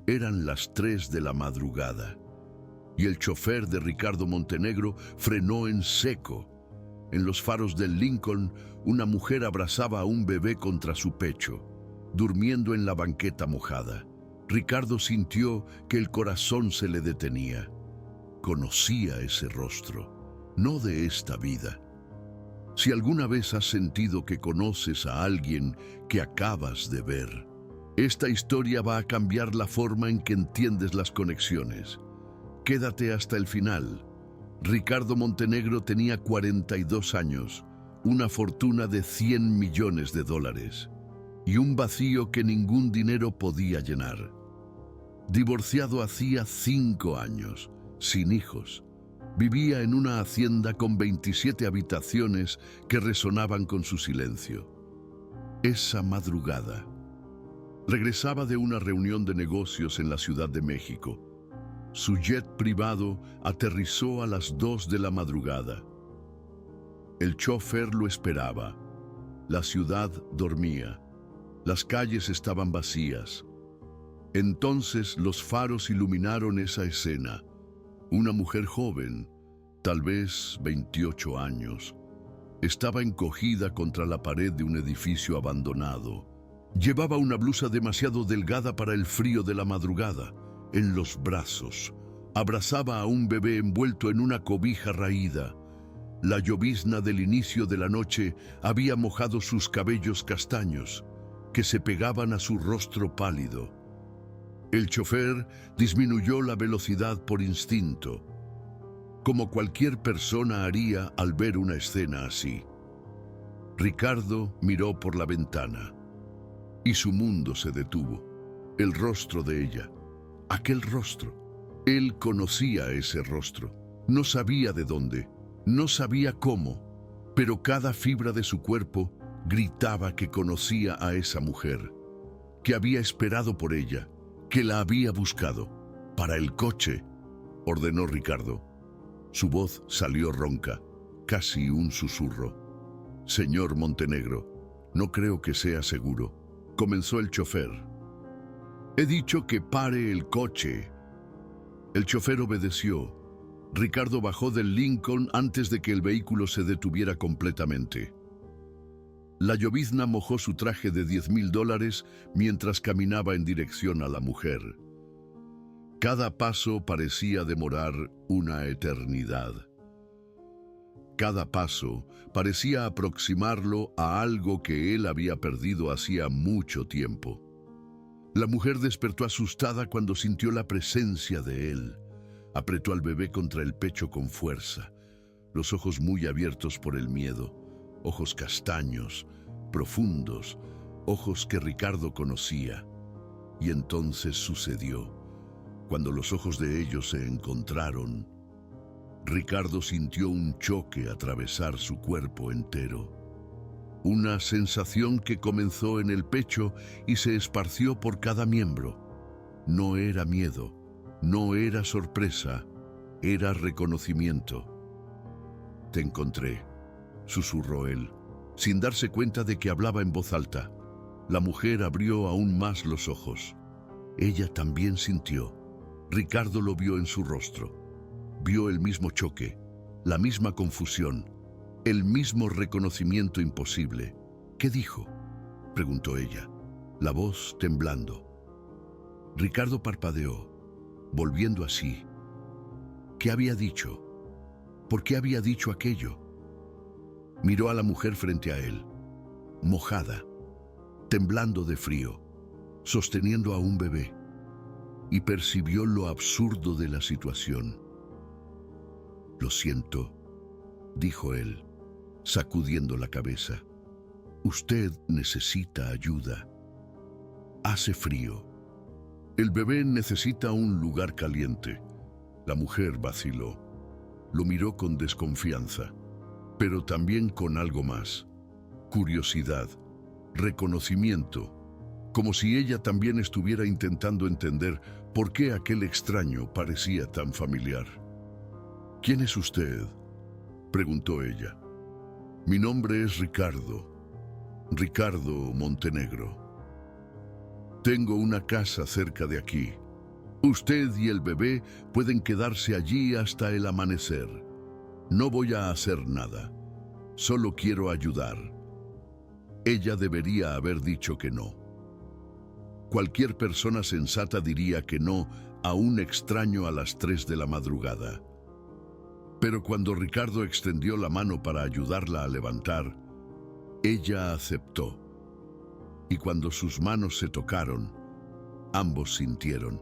Eran las 3 de la madrugada y el chofer de Ricardo Montenegro frenó en seco. En los faros del Lincoln, una mujer abrazaba a un bebé contra su pecho, durmiendo en la banqueta mojada. Ricardo sintió que el corazón se le detenía. Conocía ese rostro, no de esta vida. Si alguna vez has sentido que conoces a alguien que acabas de ver, esta historia va a cambiar la forma en que entiendes las conexiones. Quédate hasta el final. Ricardo Montenegro tenía 42 años, una fortuna de $100 millones y un vacío que ningún dinero podía llenar. Divorciado hacía 5 años, sin hijos. Vivía en una hacienda con 27 habitaciones que resonaban con su silencio. Esa madrugada, regresaba de una reunión de negocios en la Ciudad de México. Su jet privado aterrizó a las 2 de la madrugada. El chofer lo esperaba. La ciudad dormía. Las calles estaban vacías. Entonces los faros iluminaron esa escena. Una mujer joven, tal vez 28 años, estaba encogida contra la pared de un edificio abandonado. Llevaba una blusa demasiado delgada para el frío de la madrugada. En los brazos, abrazaba a un bebé envuelto en una cobija raída. La llovizna del inicio de la noche había mojado sus cabellos castaños, que se pegaban a su rostro pálido. El chofer disminuyó la velocidad por instinto, como cualquier persona haría al ver una escena así. Ricardo miró por la ventana y su mundo se detuvo. El rostro de ella, aquel rostro. Él conocía ese rostro. No sabía de dónde, no sabía cómo, pero cada fibra de su cuerpo gritaba que conocía a esa mujer, que había esperado por ella, que la había buscado. «Para el coche», ordenó Ricardo. Su voz salió ronca, casi un susurro. «Señor Montenegro, no creo que sea seguro», comenzó el chofer. «He dicho que pare el coche». El chofer obedeció. Ricardo bajó del Lincoln antes de que el vehículo se detuviera completamente. La llovizna mojó su traje de $10,000 mientras caminaba en dirección a la mujer. Cada paso parecía demorar una eternidad. Cada paso parecía aproximarlo a algo que él había perdido hacía mucho tiempo. La mujer despertó asustada cuando sintió la presencia de él. Apretó al bebé contra el pecho con fuerza, los ojos muy abiertos por el miedo, ojos castaños, profundos, ojos que Ricardo conocía. Y entonces sucedió. Cuando los ojos de ellos se encontraron, Ricardo sintió un choque atravesar su cuerpo entero. Una sensación que comenzó en el pecho y se esparció por cada miembro. No era miedo, no era sorpresa, era reconocimiento. «Te encontré», susurró él, sin darse cuenta de que hablaba en voz alta. La mujer abrió aún más los ojos. Ella también sintió. Ricardo lo vio en su rostro. Vio el mismo choque, la misma confusión, el mismo reconocimiento imposible. «¿Qué dijo?», preguntó ella, la voz temblando. Ricardo parpadeó, volviendo así. ¿Qué había dicho? ¿Por qué había dicho aquello? Miró a la mujer frente a él, mojada, temblando de frío, sosteniendo a un bebé, y percibió lo absurdo de la situación. «Lo siento», dijo él, sacudiendo la cabeza. «Usted necesita ayuda. Hace frío. El bebé necesita un lugar caliente». La mujer vaciló. Lo miró con desconfianza, pero también con algo más. Curiosidad, reconocimiento, como si ella también estuviera intentando entender por qué aquel extraño parecía tan familiar. «¿Quién es usted?», preguntó ella. «Mi nombre es Ricardo Montenegro. Tengo una casa cerca de aquí. Usted y el bebé pueden quedarse allí hasta el amanecer. No voy a hacer nada. Solo quiero ayudar. Ella debería haber dicho que no. Cualquier persona sensata diría que no a un extraño a las 3 de la madrugada. Pero cuando Ricardo extendió la mano para ayudarla a levantar, ella aceptó. Y cuando sus manos se tocaron, ambos sintieron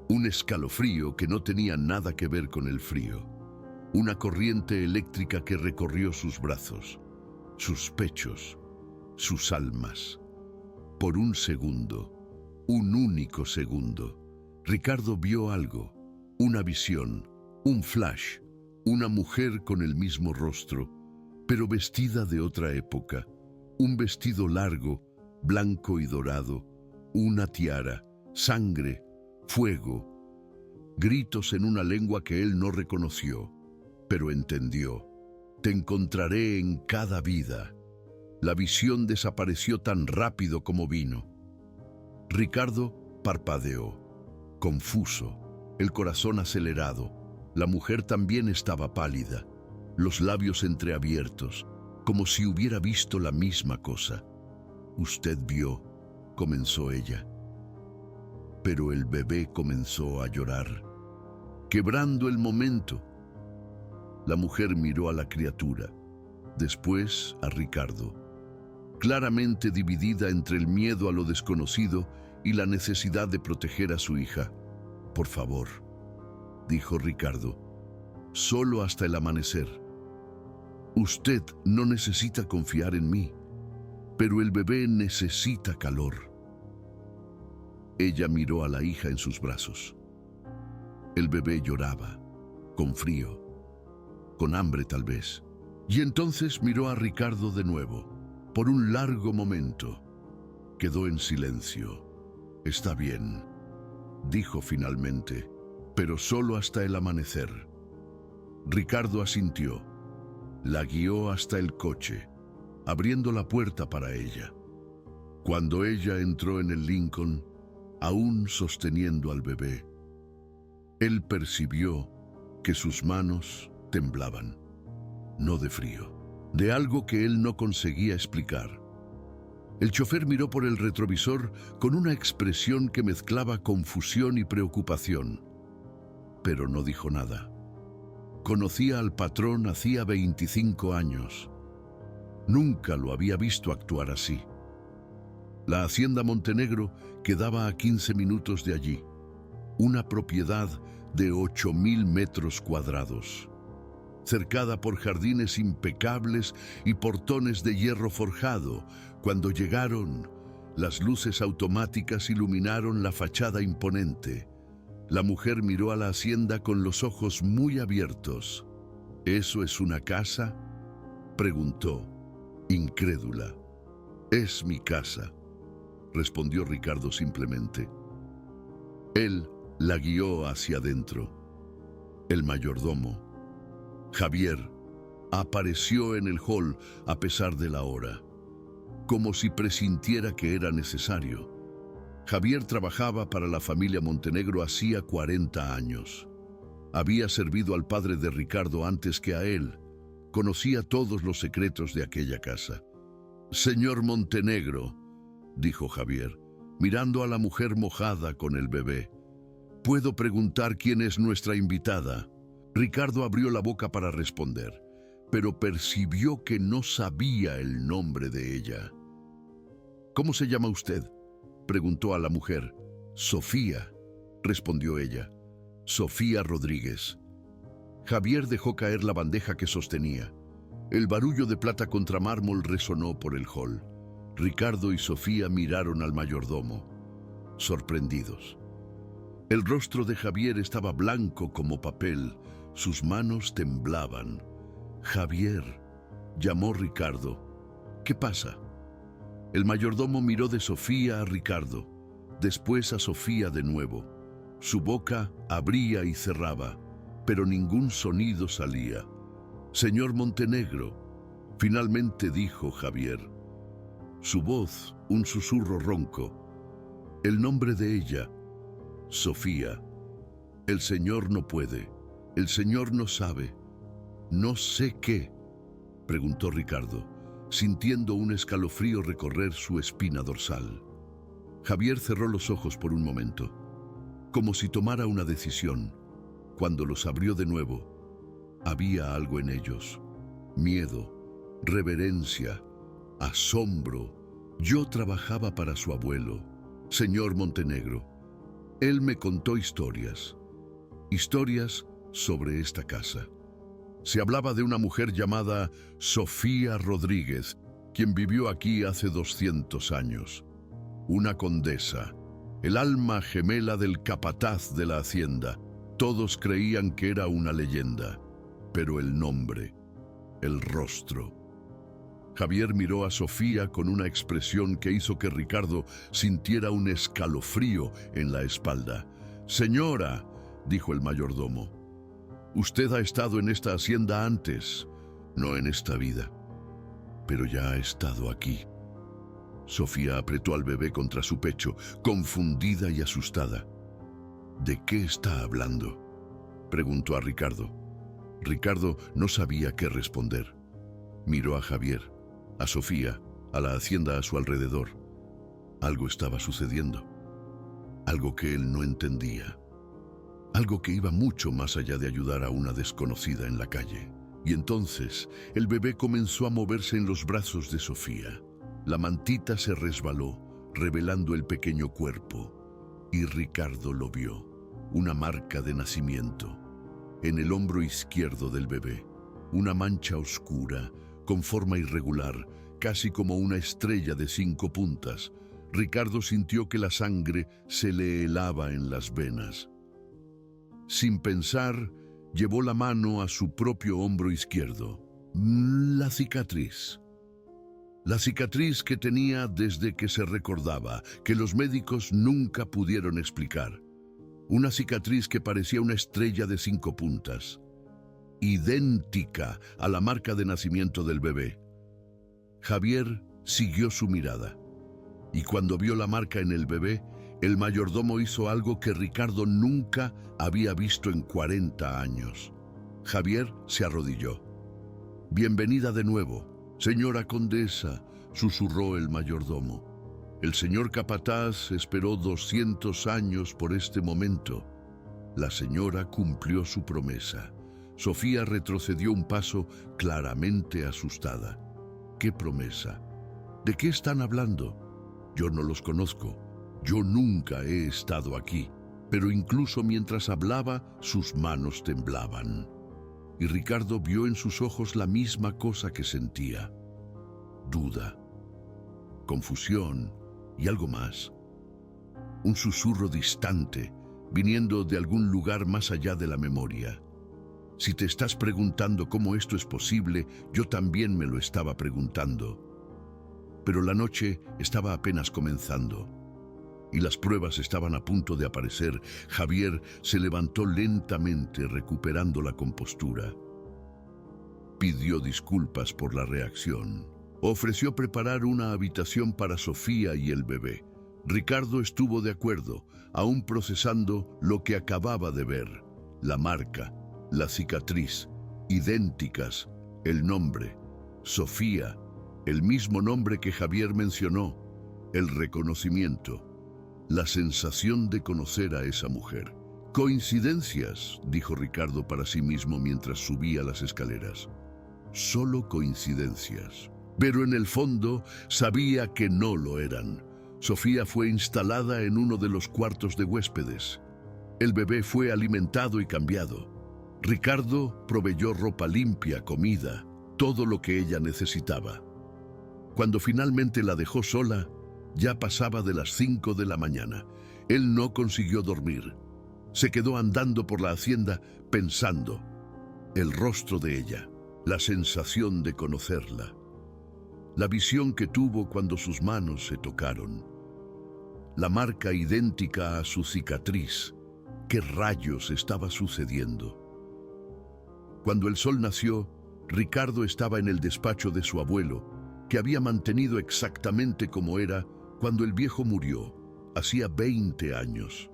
un escalofrío que no tenía nada que ver con el frío. Una corriente eléctrica que recorrió sus brazos, sus pechos, sus almas. Por un segundo, un único segundo, Ricardo vio algo, una visión, un flash, una mujer con el mismo rostro, pero vestida de otra época, un vestido largo, blanco y dorado, una tiara, sangre, fuego, gritos en una lengua que él no reconoció, pero entendió. Te encontraré en cada vida. La visión desapareció tan rápido como vino. Ricardo parpadeó, confuso, el corazón acelerado. La mujer también estaba pálida, los labios entreabiertos, como si hubiera visto la misma cosa. Usted vio, comenzó ella. Pero el bebé comenzó a llorar, quebrando el momento. La mujer miró a la criatura, después a Ricardo, claramente dividida entre el miedo a lo desconocido y la necesidad de proteger a su hija. Por favor, dijo Ricardo, solo hasta el amanecer. Usted no necesita confiar en mí, pero el bebé necesita calor. Ella miró a la hija en sus brazos. El bebé lloraba, con frío, con hambre tal vez. Y entonces miró a Ricardo de nuevo. Por un largo momento, quedó en silencio. Está bien, dijo finalmente, pero solo hasta el amanecer. Ricardo asintió. La guió hasta el coche, abriendo la puerta para ella. Cuando ella entró en el Lincoln, aún sosteniendo al bebé, él percibió que sus manos temblaban, no de frío, de algo que él no conseguía explicar. El chofer miró por el retrovisor con una expresión que mezclaba confusión y preocupación, pero no dijo nada. Conocía al patrón hacía 25 años. Nunca lo había visto actuar así. La hacienda Montenegro quedaba a 15 minutos de allí, una propiedad de 8.000 metros cuadrados, cercada por jardines impecables y portones de hierro forjado. Cuando llegaron, las luces automáticas iluminaron la fachada imponente. La mujer miró a la hacienda con los ojos muy abiertos. ¿Eso es una casa?, preguntó, incrédula. Es mi casa, respondió Ricardo simplemente. Él la guió hacia adentro. El mayordomo, Javier, apareció en el hall a pesar de la hora, como si presintiera que era necesario. Javier trabajaba para la familia Montenegro hacía 40 años. Había servido al padre de Ricardo antes que a él. Conocía todos los secretos de aquella casa. Señor Montenegro, dijo Javier, mirando a la mujer mojada con el bebé, ¿puedo preguntar quién es nuestra invitada? Ricardo abrió la boca para responder, pero percibió que no sabía el nombre de ella. ¿Cómo se llama usted?, preguntó a la mujer. Sofía, respondió ella. Sofía Rodríguez. Javier dejó caer la bandeja que sostenía. El barullo de plata contra mármol resonó por el hall. Ricardo y Sofía miraron al mayordomo, sorprendidos. El rostro de Javier estaba blanco como papel, sus manos temblaban. Javier, llamó Ricardo. ¿Qué pasa? El mayordomo miró de Sofía a Ricardo, después a Sofía de nuevo. Su boca abría y cerraba, pero ningún sonido salía. Señor Montenegro, finalmente dijo Javier. Su voz, un susurro ronco. El nombre de ella, Sofía, el Señor no puede, el Señor no sabe. ¿No sé qué?, preguntó Ricardo, sintiendo un escalofrío recorrer su espina dorsal. Javier cerró los ojos por un momento, como si tomara una decisión. Cuando los abrió de nuevo, había algo en ellos: miedo, reverencia, asombro. Yo trabajaba para su abuelo, señor Montenegro. Él me contó historias sobre esta casa. Se hablaba de una mujer llamada Sofía Rodríguez, quien vivió aquí hace 200 años. Una condesa, el alma gemela del capataz de la hacienda. Todos creían que era una leyenda, pero el nombre, el rostro. Javier miró a Sofía con una expresión que hizo que Ricardo sintiera un escalofrío en la espalda. «Señora», dijo el mayordomo, «usted ha estado en esta hacienda antes, no en esta vida, pero ya ha estado aquí». Sofía apretó al bebé contra su pecho, confundida y asustada. «¿De qué está hablando?», preguntó a Ricardo. Ricardo no sabía qué responder. Miró a Javier, a Sofía, a la hacienda a su alrededor. Algo estaba sucediendo, algo que él no entendía, algo que iba mucho más allá de ayudar a una desconocida en la calle. Y entonces el bebé comenzó a moverse en los brazos de Sofía. La mantita se resbaló, revelando el pequeño cuerpo, y Ricardo lo vio, una marca de nacimiento. En el hombro izquierdo del bebé, una mancha oscura, con forma irregular, casi como una estrella de 5 puntas. Ricardo sintió que la sangre se le helaba en las venas. Sin pensar, llevó la mano a su propio hombro izquierdo. La cicatriz. La cicatriz que tenía desde que se recordaba, que los médicos nunca pudieron explicar. Una cicatriz que parecía una estrella de 5 puntas, idéntica a la marca de nacimiento del bebé. Javier siguió su mirada, y cuando vio la marca en el bebé, el mayordomo hizo algo que Ricardo nunca había visto en 40 años. Javier se arrodilló. «Bienvenida de nuevo, señora condesa», susurró el mayordomo. «El señor capataz esperó 200 años por este momento». La señora cumplió su promesa. Sofía retrocedió un paso, claramente asustada. «¿Qué promesa? ¿De qué están hablando? Yo no los conozco. Yo nunca he estado aquí». Pero incluso mientras hablaba, sus manos temblaban. Y Ricardo vio en sus ojos la misma cosa que sentía: duda, confusión y algo más. Un susurro distante, viniendo de algún lugar más allá de la memoria. Si te estás preguntando cómo esto es posible, yo también me lo estaba preguntando. Pero la noche estaba apenas comenzando, y las pruebas estaban a punto de aparecer. Javier se levantó lentamente, recuperando la compostura. Pidió disculpas por la reacción. Ofreció preparar una habitación para Sofía y el bebé. Ricardo estuvo de acuerdo, aún procesando lo que acababa de ver. La marca, la cicatriz, idénticas, el nombre, Sofía, el mismo nombre que Javier mencionó, el reconocimiento, la sensación de conocer a esa mujer. «Coincidencias», dijo Ricardo para sí mismo mientras subía las escaleras. «Solo coincidencias». Pero en el fondo sabía que no lo eran. Sofía fue instalada en uno de los cuartos de huéspedes. El bebé fue alimentado y cambiado. Ricardo proveyó ropa limpia, comida, todo lo que ella necesitaba. Cuando finalmente la dejó sola, ya pasaba de las 5 de la mañana. Él no consiguió dormir. Se quedó andando por la hacienda pensando. El rostro de ella, la sensación de conocerla, la visión que tuvo cuando sus manos se tocaron, la marca idéntica a su cicatriz. ¿Qué rayos estaba sucediendo? Cuando el sol nació, Ricardo estaba en el despacho de su abuelo, que había mantenido exactamente como era cuando el viejo murió, hacía 20 años.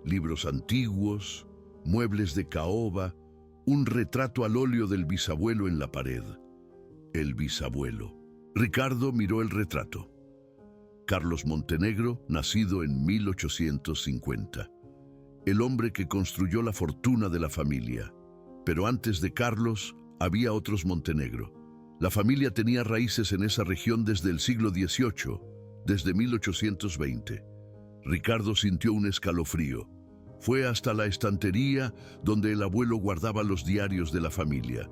libros antiguos, muebles de caoba, un retrato al óleo del bisabuelo en la pared. El bisabuelo. Ricardo miró el retrato. Carlos Montenegro, nacido en 1850. El hombre que construyó la fortuna de la familia. Pero antes de Carlos, había otros Montenegro. La familia tenía raíces en esa región desde el siglo XVIII, desde 1820. Ricardo sintió un escalofrío. Fue hasta la estantería donde el abuelo guardaba los diarios de la familia.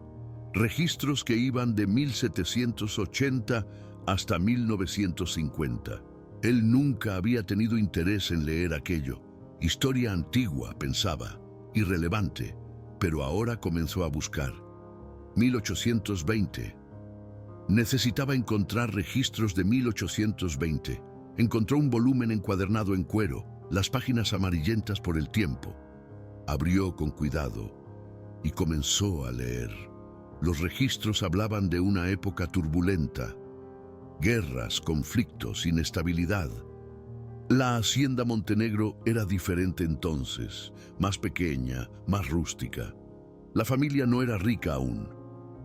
Registros que iban de 1780 hasta 1950. Él nunca había tenido interés en leer aquello. Historia antigua, pensaba, irrelevante, pero ahora comenzó a buscar. 1820. Necesitaba encontrar registros de 1820. Encontró un volumen encuadernado en cuero, las páginas amarillentas por el tiempo. Abrió con cuidado y comenzó a leer. Los registros hablaban de una época turbulenta. Guerras, conflictos, inestabilidad. La hacienda Montenegro era diferente entonces, más pequeña, más rústica. La familia no era rica aún.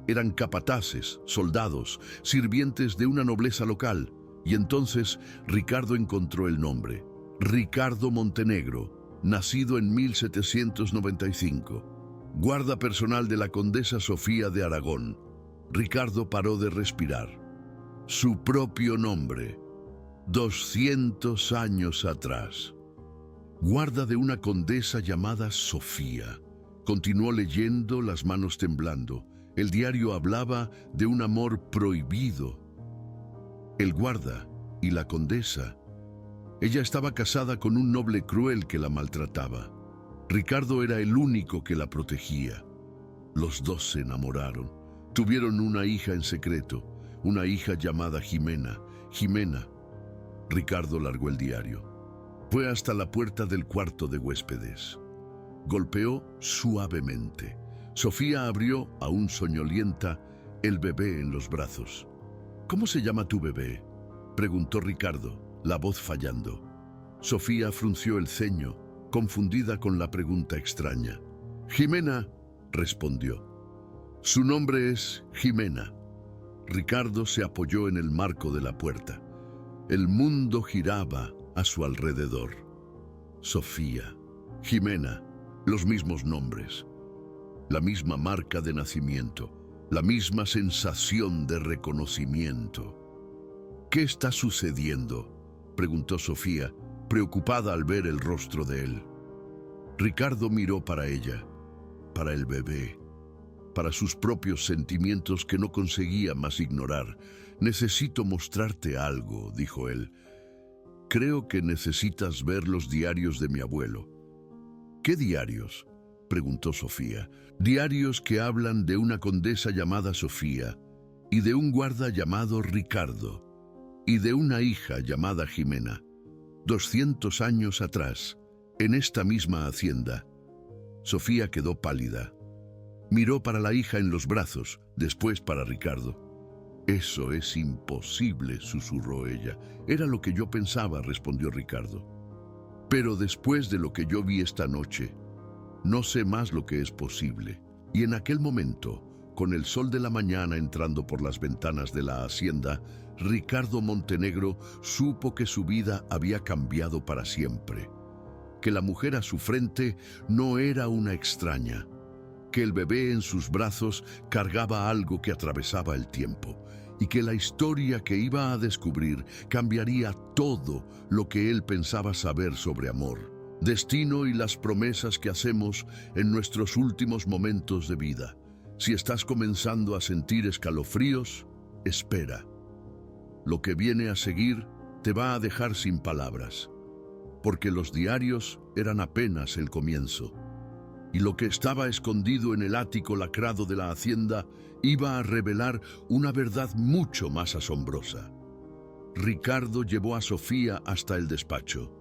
Eran capataces, soldados, sirvientes de una nobleza local, y entonces Ricardo encontró el nombre. Ricardo Montenegro, nacido en 1795. Guarda personal de la condesa Sofía de Aragón. Ricardo paró de respirar. Su propio nombre, 200 años atrás. Guarda de una condesa llamada Sofía. Continuó leyendo, las manos temblando. El diario hablaba de un amor prohibido. El guarda y la condesa. Ella estaba casada con un noble cruel que la maltrataba. Ricardo era el único que la protegía. Los dos se enamoraron. Tuvieron una hija en secreto, una hija llamada Jimena. Ricardo largó el diario. Fue hasta la puerta del cuarto de huéspedes. Golpeó suavemente. Sofía abrió, aún soñolienta, el bebé en los brazos. ¿Cómo se llama tu bebé?, preguntó Ricardo, la voz fallando. Sofía frunció el ceño, confundida con la pregunta extraña. Jimena, respondió. Su nombre es Jimena. Ricardo se apoyó en el marco de la puerta. El mundo giraba a su alrededor. Sofía, Jimena, los mismos nombres, la misma marca de nacimiento, la misma sensación de reconocimiento. ¿Qué está sucediendo?, preguntó Sofía, preocupada al ver el rostro de él. Ricardo miró para ella, para el bebé, para sus propios sentimientos que no conseguía más ignorar. Necesito mostrarte algo, dijo él. Creo que necesitas ver los diarios de mi abuelo. ¿Qué diarios?, preguntó Sofía. Diarios que hablan de una condesa llamada Sofía, y de un guarda llamado Ricardo, y de una hija llamada Jimena. 200 años atrás, en esta misma hacienda. Sofía quedó pálida. Miró para la hija en los brazos, después para Ricardo. Eso es imposible, susurró ella. Era lo que yo pensaba, respondió Ricardo. Pero después de lo que yo vi esta noche, no sé más lo que es posible. Y en aquel momento, con el sol de la mañana entrando por las ventanas de la hacienda, Ricardo Montenegro supo que su vida había cambiado para siempre. Que la mujer a su frente no era una extraña. Que el bebé en sus brazos cargaba algo que atravesaba el tiempo. Y que la historia que iba a descubrir cambiaría todo lo que él pensaba saber sobre amor, destino y las promesas que hacemos en nuestros últimos momentos de vida. Si estás comenzando a sentir escalofríos, espera. Lo que viene a seguir te va a dejar sin palabras, porque los diarios eran apenas el comienzo. Y lo que estaba escondido en el ático lacrado de la hacienda iba a revelar una verdad mucho más asombrosa. Ricardo llevó a Sofía hasta el despacho.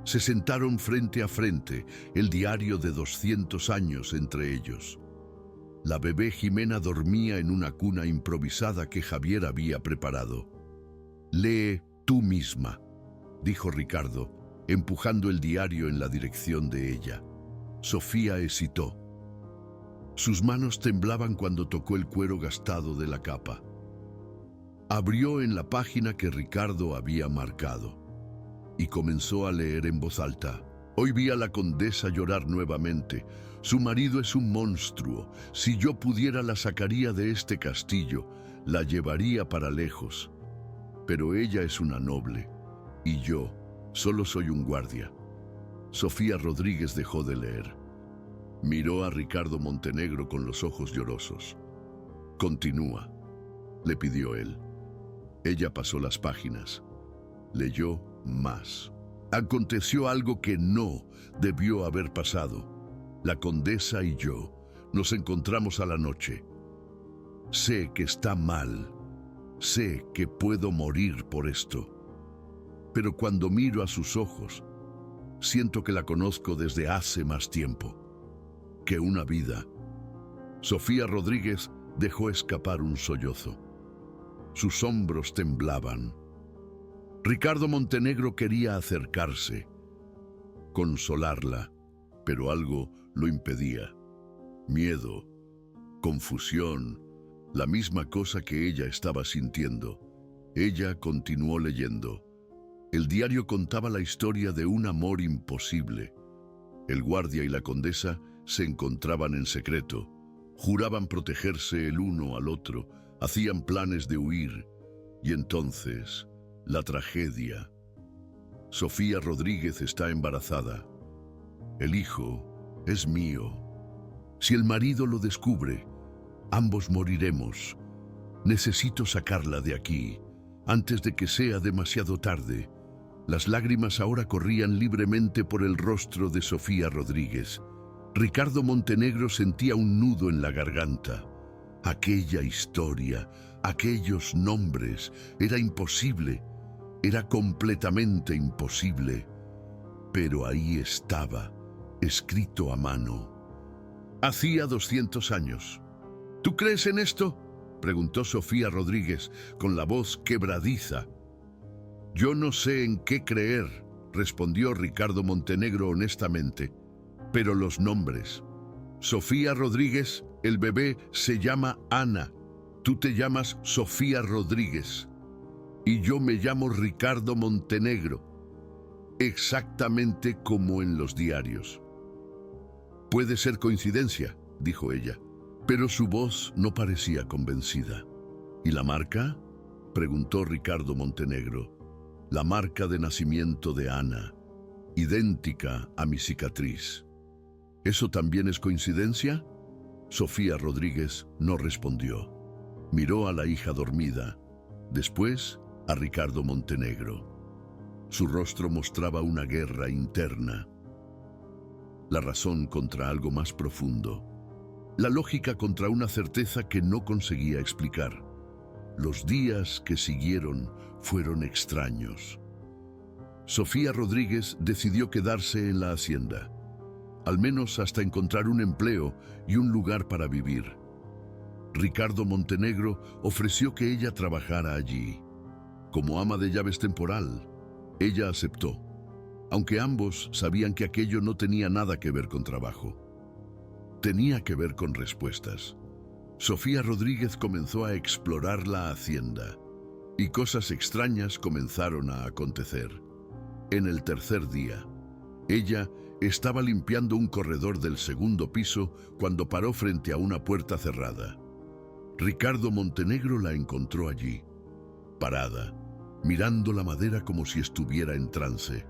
Se sentaron frente a frente, el diario de 200 años entre ellos. La bebé Jimena dormía en una cuna improvisada que Javier había preparado. «Lee tú misma», dijo Ricardo, empujando el diario en la dirección de ella. Sofía hesitó. Sus manos temblaban cuando tocó el cuero gastado de la capa. Abrió en la página que Ricardo había marcado y comenzó a leer en voz alta. Hoy vi a la condesa llorar nuevamente. Su marido es un monstruo. Si yo pudiera la sacaría de este castillo, la llevaría para lejos. Pero ella es una noble y yo solo soy un guardia. Sofía Rodríguez dejó de leer. Miró a Ricardo Montenegro con los ojos llorosos. Continúa, le pidió él. Ella pasó las páginas. Leyó más. Aconteció algo que no debió haber pasado. La condesa y yo nos encontramos a la noche. Sé que está mal. Sé que puedo morir por esto. Pero cuando miro a sus ojos, siento que la conozco desde hace más tiempo que una vida. Sofía Rodríguez dejó escapar un sollozo. Sus hombros temblaban. Ricardo Montenegro quería acercarse, consolarla, pero algo lo impedía. Miedo, confusión, la misma cosa que ella estaba sintiendo. Ella continuó leyendo. El diario contaba la historia de un amor imposible. El guardia y la condesa se encontraban en secreto, juraban protegerse el uno al otro, hacían planes de huir, y entonces, la tragedia. Sofía Rodríguez está embarazada. El hijo es mío. Si el marido lo descubre, ambos moriremos. Necesito sacarla de aquí, antes de que sea demasiado tarde. Las lágrimas ahora corrían libremente por el rostro de Sofía Rodríguez. Ricardo Montenegro sentía un nudo en la garganta. Aquella historia, aquellos nombres, era imposible, era completamente imposible. Pero ahí estaba, escrito a mano. Hacía 200 años. ¿Tú crees en esto?, preguntó Sofía Rodríguez con la voz quebradiza. Yo no sé en qué creer, respondió Ricardo Montenegro honestamente, pero los nombres. Sofía Rodríguez, el bebé se llama Ana. Tú te llamas Sofía Rodríguez. Y yo me llamo Ricardo Montenegro. Exactamente como en los diarios. Puede ser coincidencia, dijo ella, pero su voz no parecía convencida. ¿Y la marca?, preguntó Ricardo Montenegro. La marca de nacimiento de Ana, idéntica a mi cicatriz. ¿Eso también es coincidencia? Sofía Rodríguez no respondió. Miró a la hija dormida, después a Ricardo Montenegro. Su rostro mostraba una guerra interna. La razón contra algo más profundo. La lógica contra una certeza que no conseguía explicar. Los días que siguieron fueron extraños. Sofía Rodríguez decidió quedarse en la hacienda, al menos hasta encontrar un empleo y un lugar para vivir. Ricardo Montenegro ofreció que ella trabajara allí, como ama de llaves temporal. Ella aceptó, aunque ambos sabían que aquello no tenía nada que ver con trabajo. Tenía que ver con respuestas. Sofía Rodríguez comenzó a explorar la hacienda y cosas extrañas comenzaron a acontecer. En el tercer día, ella estaba limpiando un corredor del segundo piso cuando paró frente a una puerta cerrada. Ricardo Montenegro la encontró allí, parada, mirando la madera como si estuviera en trance.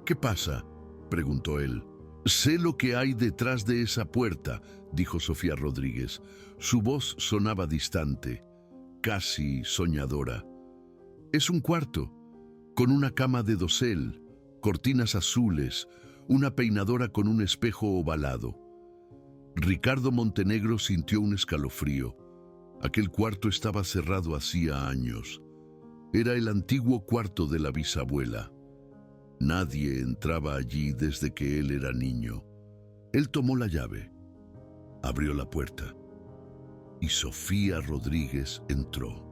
¿Qué pasa?, preguntó él. Sé lo que hay detrás de esa puerta, dijo Sofía Rodríguez. Su voz sonaba distante, casi soñadora. Es un cuarto, con una cama de dosel, cortinas azules, una peinadora con un espejo ovalado. Ricardo Montenegro sintió un escalofrío. Aquel cuarto estaba cerrado hacía años. Era el antiguo cuarto de la bisabuela. Nadie entraba allí desde que él era niño. Él tomó la llave, abrió la puerta y Sofía Rodríguez entró.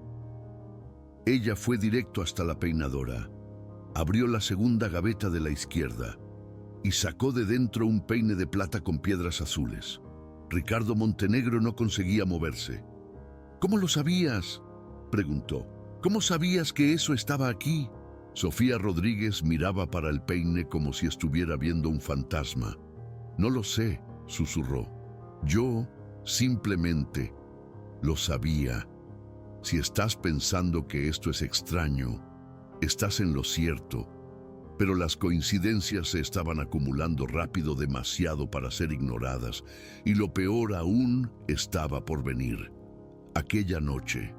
Ella fue directo hasta la peinadora, Abrió la segunda gaveta de la izquierda y sacó de dentro un peine de plata con piedras azules. Ricardo Montenegro no conseguía moverse. «¿Cómo lo sabías?», preguntó. «¿Cómo sabías que eso estaba aquí?». Sofía Rodríguez miraba para el peine como si estuviera viendo un fantasma. «No lo sé», susurró. «Yo simplemente lo sabía. Si estás pensando que esto es extraño, estás en lo cierto». Pero las coincidencias se estaban acumulando rápido, demasiado para ser ignoradas, y lo peor aún estaba por venir. Aquella noche,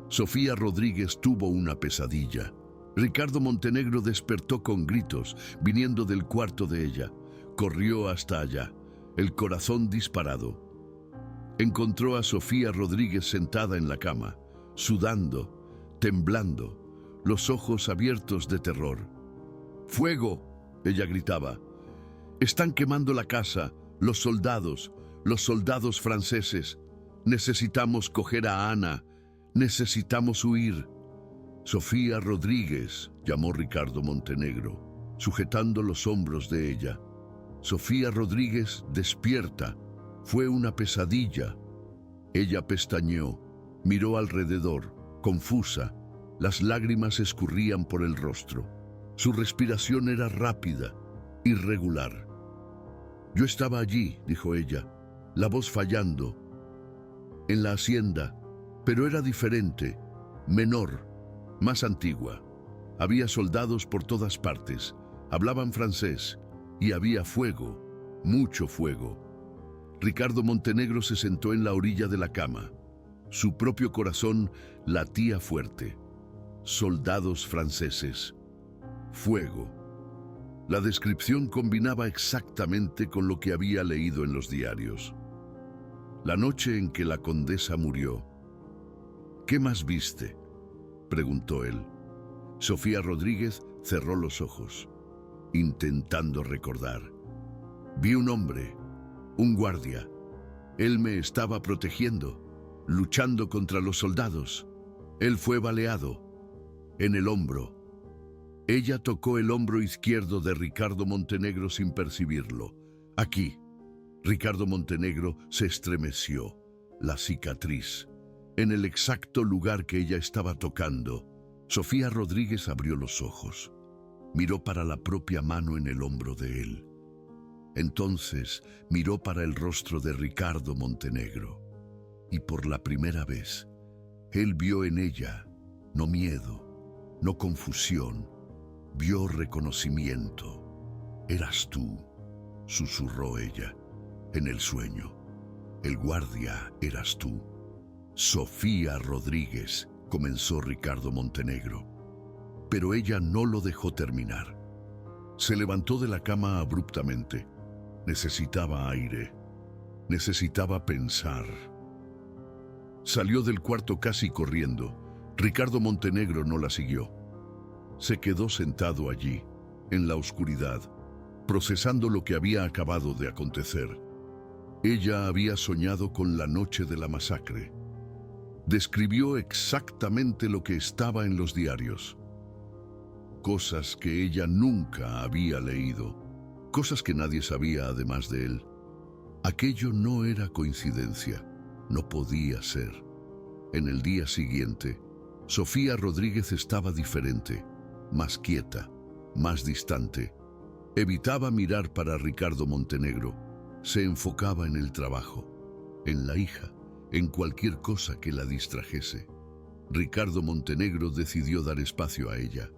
Sofía Rodríguez tuvo una pesadilla. Ricardo Montenegro despertó con gritos, viniendo del cuarto de ella. Corrió hasta allá, el corazón disparado. Encontró a Sofía Rodríguez sentada en la cama, sudando, temblando, los ojos abiertos de terror. «¡Fuego!», ella gritaba. «Están quemando la casa, los soldados franceses. Necesitamos coger a Ana, necesitamos huir». «Sofía Rodríguez», llamó Ricardo Montenegro, sujetando los hombros de ella. «Sofía Rodríguez, despierta. Fue una pesadilla». Ella pestañeó, miró alrededor, confusa. Las lágrimas escurrían por el rostro. Su respiración era rápida, irregular. «Yo estaba allí», dijo ella, la voz fallando, «en la hacienda, pero era diferente, menor, más antigua. Había soldados por todas partes, hablaban francés y había fuego, mucho fuego». Ricardo Montenegro se sentó en la orilla de la cama. Su propio corazón latía fuerte. Soldados franceses. Fuego. La descripción combinaba exactamente con lo que había leído en los diarios. La noche en que la condesa murió. «¿Qué más viste?», preguntó él. Sofía Rodríguez cerró los ojos, intentando recordar. «Vi un hombre, un guardia. Él me estaba protegiendo, luchando contra los soldados. Él fue baleado en el hombro». Ella tocó el hombro izquierdo de Ricardo Montenegro sin percibirlo. «Aquí». Ricardo Montenegro se estremeció. La cicatriz, en el exacto lugar que ella estaba tocando. Sofía Rodríguez abrió los ojos. Miró para la propia mano en el hombro de él. Entonces miró para el rostro de Ricardo Montenegro. Y por la primera vez, él vio en ella, no miedo, no confusión, vio reconocimiento. «Eras tú», susurró ella, en el sueño. «El guardia eras tú». «Sofía Rodríguez», comenzó Ricardo Montenegro. Pero ella no lo dejó terminar. Se levantó de la cama abruptamente. Necesitaba aire. Necesitaba pensar. Salió del cuarto casi corriendo. Ricardo Montenegro no la siguió. Se quedó sentado allí, en la oscuridad, procesando lo que había acabado de acontecer. Ella había soñado con la noche de la masacre. Describió exactamente lo que estaba en los diarios. Cosas que ella nunca había leído, cosas que nadie sabía además de él. Aquello no era coincidencia, no podía ser. En el día siguiente, Sofía Rodríguez estaba diferente. Más quieta, más distante. Evitaba mirar para Ricardo Montenegro. Se enfocaba en el trabajo, en la hija, en cualquier cosa que la distrajese. Ricardo Montenegro decidió dar espacio a ella.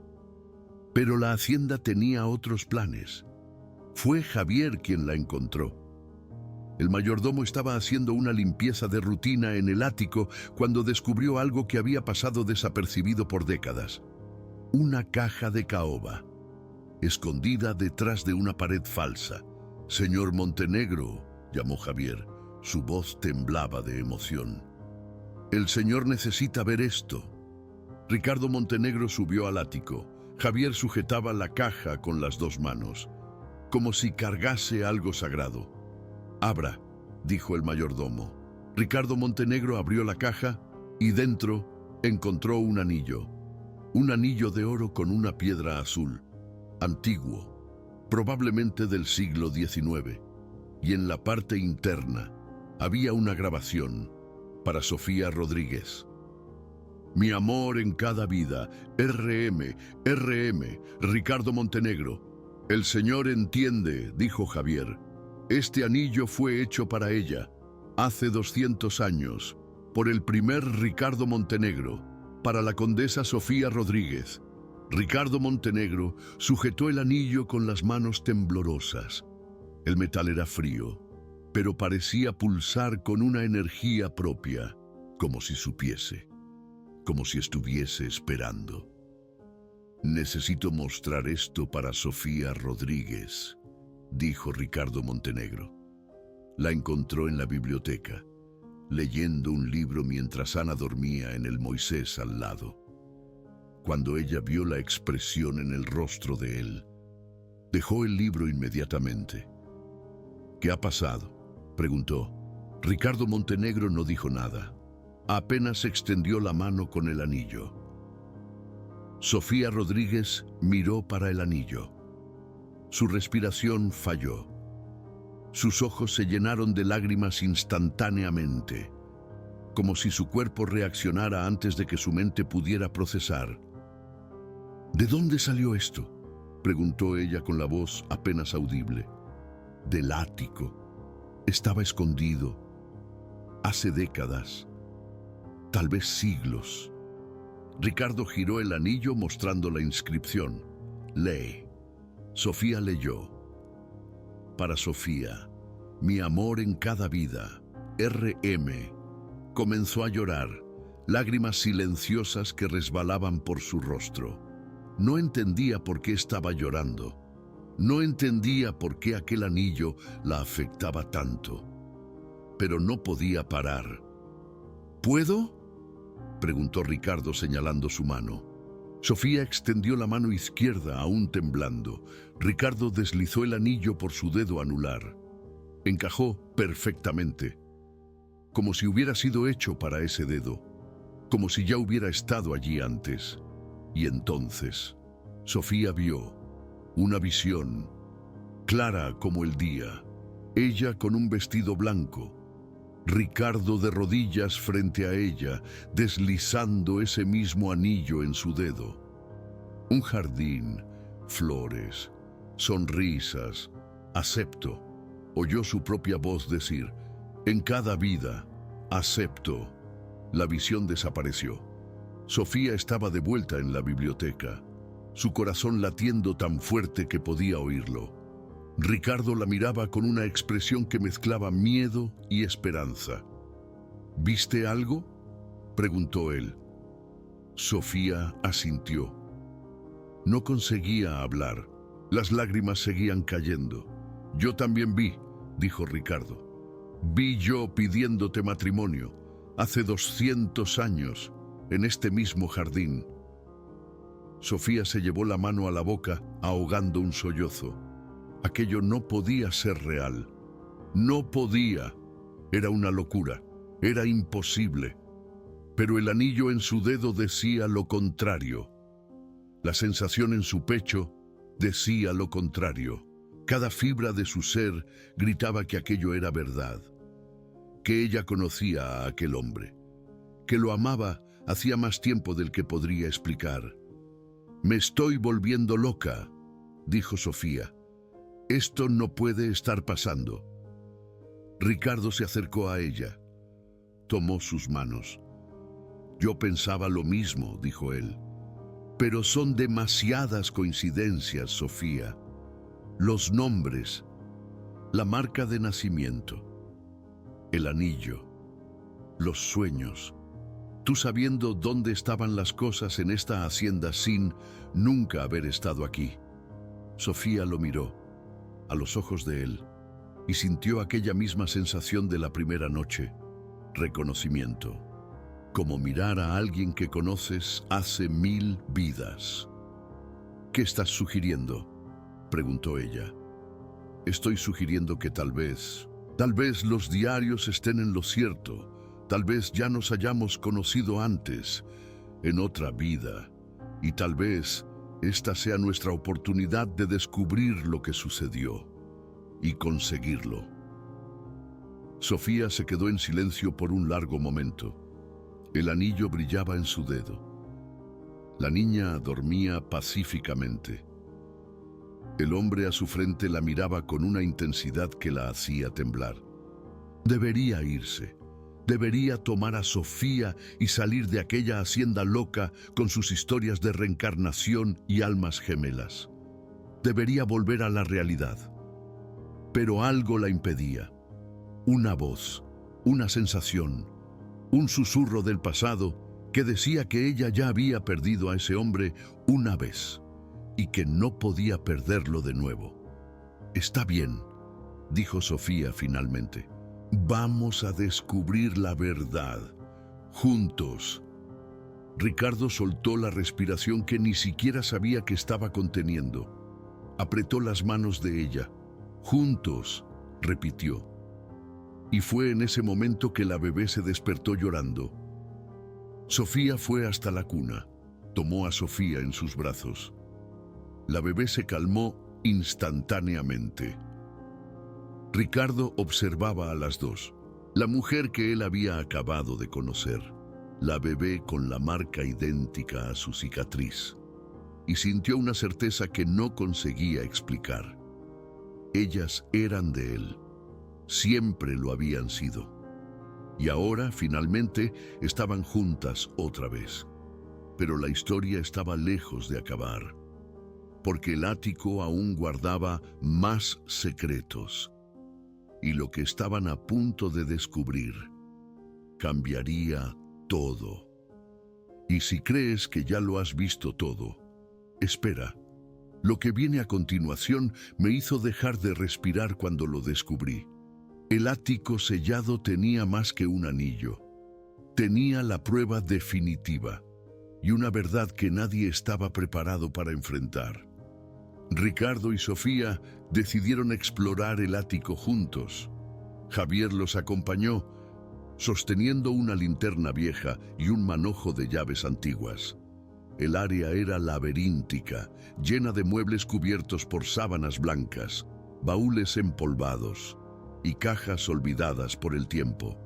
Pero la hacienda tenía otros planes. Fue Javier quien la encontró. El mayordomo estaba haciendo una limpieza de rutina en el ático cuando descubrió algo que había pasado desapercibido por décadas. Una caja de caoba, escondida detrás de una pared falsa. «Señor Montenegro», llamó Javier. Su voz temblaba de emoción. «El señor necesita ver esto». Ricardo Montenegro subió al ático. Javier sujetaba la caja con las dos manos, como si cargase algo sagrado. «Abra», dijo el mayordomo. Ricardo Montenegro abrió la caja y dentro encontró un anillo. Un anillo de oro con una piedra azul, antiguo, probablemente del siglo XIX, y en la parte interna había una grabación para Sofía Rodríguez. Mi amor en cada vida, RM, Ricardo Montenegro. El Señor entiende, dijo Javier. Este anillo fue hecho para ella, hace 200 años, por el primer Ricardo Montenegro, para la condesa Sofía Rodríguez. Ricardo Montenegro sujetó el anillo con las manos temblorosas. El metal era frío, pero parecía pulsar con una energía propia, como si supiese, como si estuviese esperando. Necesito mostrar esto para Sofía Rodríguez, dijo Ricardo Montenegro. La encontró en la biblioteca, leyendo un libro mientras Ana dormía en el Moisés al lado. Cuando ella vio la expresión en el rostro de él, dejó el libro inmediatamente. ¿Qué ha pasado?, preguntó. Ricardo Montenegro no dijo nada. Apenas extendió la mano con el anillo. Sofía Rodríguez miró para el anillo. Su respiración falló. Sus ojos se llenaron de lágrimas instantáneamente, como si su cuerpo reaccionara antes de que su mente pudiera procesar. ¿De dónde salió esto?, preguntó ella con la voz apenas audible. Del ático. Estaba escondido. Hace décadas, tal vez siglos. Ricardo giró el anillo mostrando la inscripción. Lee. Sofía leyó. Para Sofía, mi amor en cada vida, RM. Comenzó a llorar, lágrimas silenciosas que resbalaban por su rostro. No entendía por qué estaba llorando. No entendía por qué aquel anillo la afectaba tanto. Pero no podía parar. ¿Puedo?, preguntó Ricardo señalando su mano. Sofía extendió la mano izquierda, aún temblando. Ricardo deslizó el anillo por su dedo anular. Encajó perfectamente, como si hubiera sido hecho para ese dedo, como si ya hubiera estado allí antes. Y entonces, Sofía vio una visión, clara como el día. Ella con un vestido blanco, Ricardo de rodillas frente a ella, deslizando ese mismo anillo en su dedo. Un jardín, flores, sonrisas. Acepto, oyó su propia voz decir. En cada vida, acepto. La visión desapareció. Sofía estaba de vuelta en la biblioteca, su corazón latiendo tan fuerte que podía oírlo. Ricardo la miraba con una expresión que mezclaba miedo y esperanza. ¿Viste algo?, preguntó él. Sofía asintió. No conseguía hablar. Las lágrimas seguían cayendo. Yo también vi, dijo Ricardo. Vi yo pidiéndote matrimonio, hace 200 años, en este mismo jardín. Sofía se llevó la mano a la boca, ahogando un sollozo. Aquello no podía ser real. No podía. Era una locura. Era imposible. Pero el anillo en su dedo decía lo contrario. La sensación en su pecho decía lo contrario. Cada fibra de su ser gritaba que aquello era verdad. Que ella conocía a aquel hombre. Que lo amaba hacía más tiempo del que podría explicar. Me estoy volviendo loca, dijo Sofía. Esto no puede estar pasando. Ricardo se acercó a ella. Tomó sus manos. Yo pensaba lo mismo, dijo él. Pero son demasiadas coincidencias, Sofía. Los nombres, la marca de nacimiento, el anillo, los sueños. Tú sabiendo dónde estaban las cosas en esta hacienda sin nunca haber estado aquí. Sofía lo miró a los ojos de él y sintió aquella misma sensación de la primera noche, reconocimiento, como mirar a alguien que conoces hace 1000 vidas. ¿Qué estás sugiriendo?, preguntó ella. Estoy sugiriendo que tal vez los diarios estén en lo cierto, tal vez ya nos hayamos conocido antes, en otra vida, Y tal vez esta sea nuestra oportunidad de descubrir lo que sucedió y conseguirlo. Sofía se quedó en silencio por un largo momento. El anillo brillaba en su dedo. La niña dormía pacíficamente. El hombre a su frente la miraba con una intensidad que la hacía temblar. Debería irse. Debería tomar a Sofía y salir de aquella hacienda loca con sus historias de reencarnación y almas gemelas. Debería volver a la realidad. Pero algo la impedía. Una voz, una sensación, un susurro del pasado que decía que ella ya había perdido a ese hombre una vez y que no podía perderlo de nuevo. «Está bien», dijo Sofía finalmente. «Vamos a descubrir la verdad, juntos». Ricardo soltó la respiración que ni siquiera sabía que estaba conteniendo. Apretó las manos de ella. «Juntos», repitió. Y fue en ese momento que la bebé se despertó llorando. Sofía fue hasta la cuna. Tomó a Sofía en sus brazos. La bebé se calmó instantáneamente. Ricardo observaba a las dos. La mujer que él había acabado de conocer. La bebé con la marca idéntica a su cicatriz. Y sintió una certeza que no conseguía explicar. Ellas eran de él. Siempre lo habían sido. Y ahora, finalmente, estaban juntas otra vez. Pero la historia estaba lejos de acabar, porque el ático aún guardaba más secretos. Y lo que estaban a punto de descubrir cambiaría todo. Y si crees que ya lo has visto todo, espera. Lo que viene a continuación me hizo dejar de respirar cuando lo descubrí. El ático sellado tenía más que un anillo. Tenía la prueba definitiva y una verdad que nadie estaba preparado para enfrentar. Ricardo y Sofía decidieron explorar el ático juntos. Javier los acompañó, sosteniendo una linterna vieja y un manojo de llaves antiguas. El área era laberíntica, llena de muebles cubiertos por sábanas blancas, baúles empolvados y cajas olvidadas por el tiempo.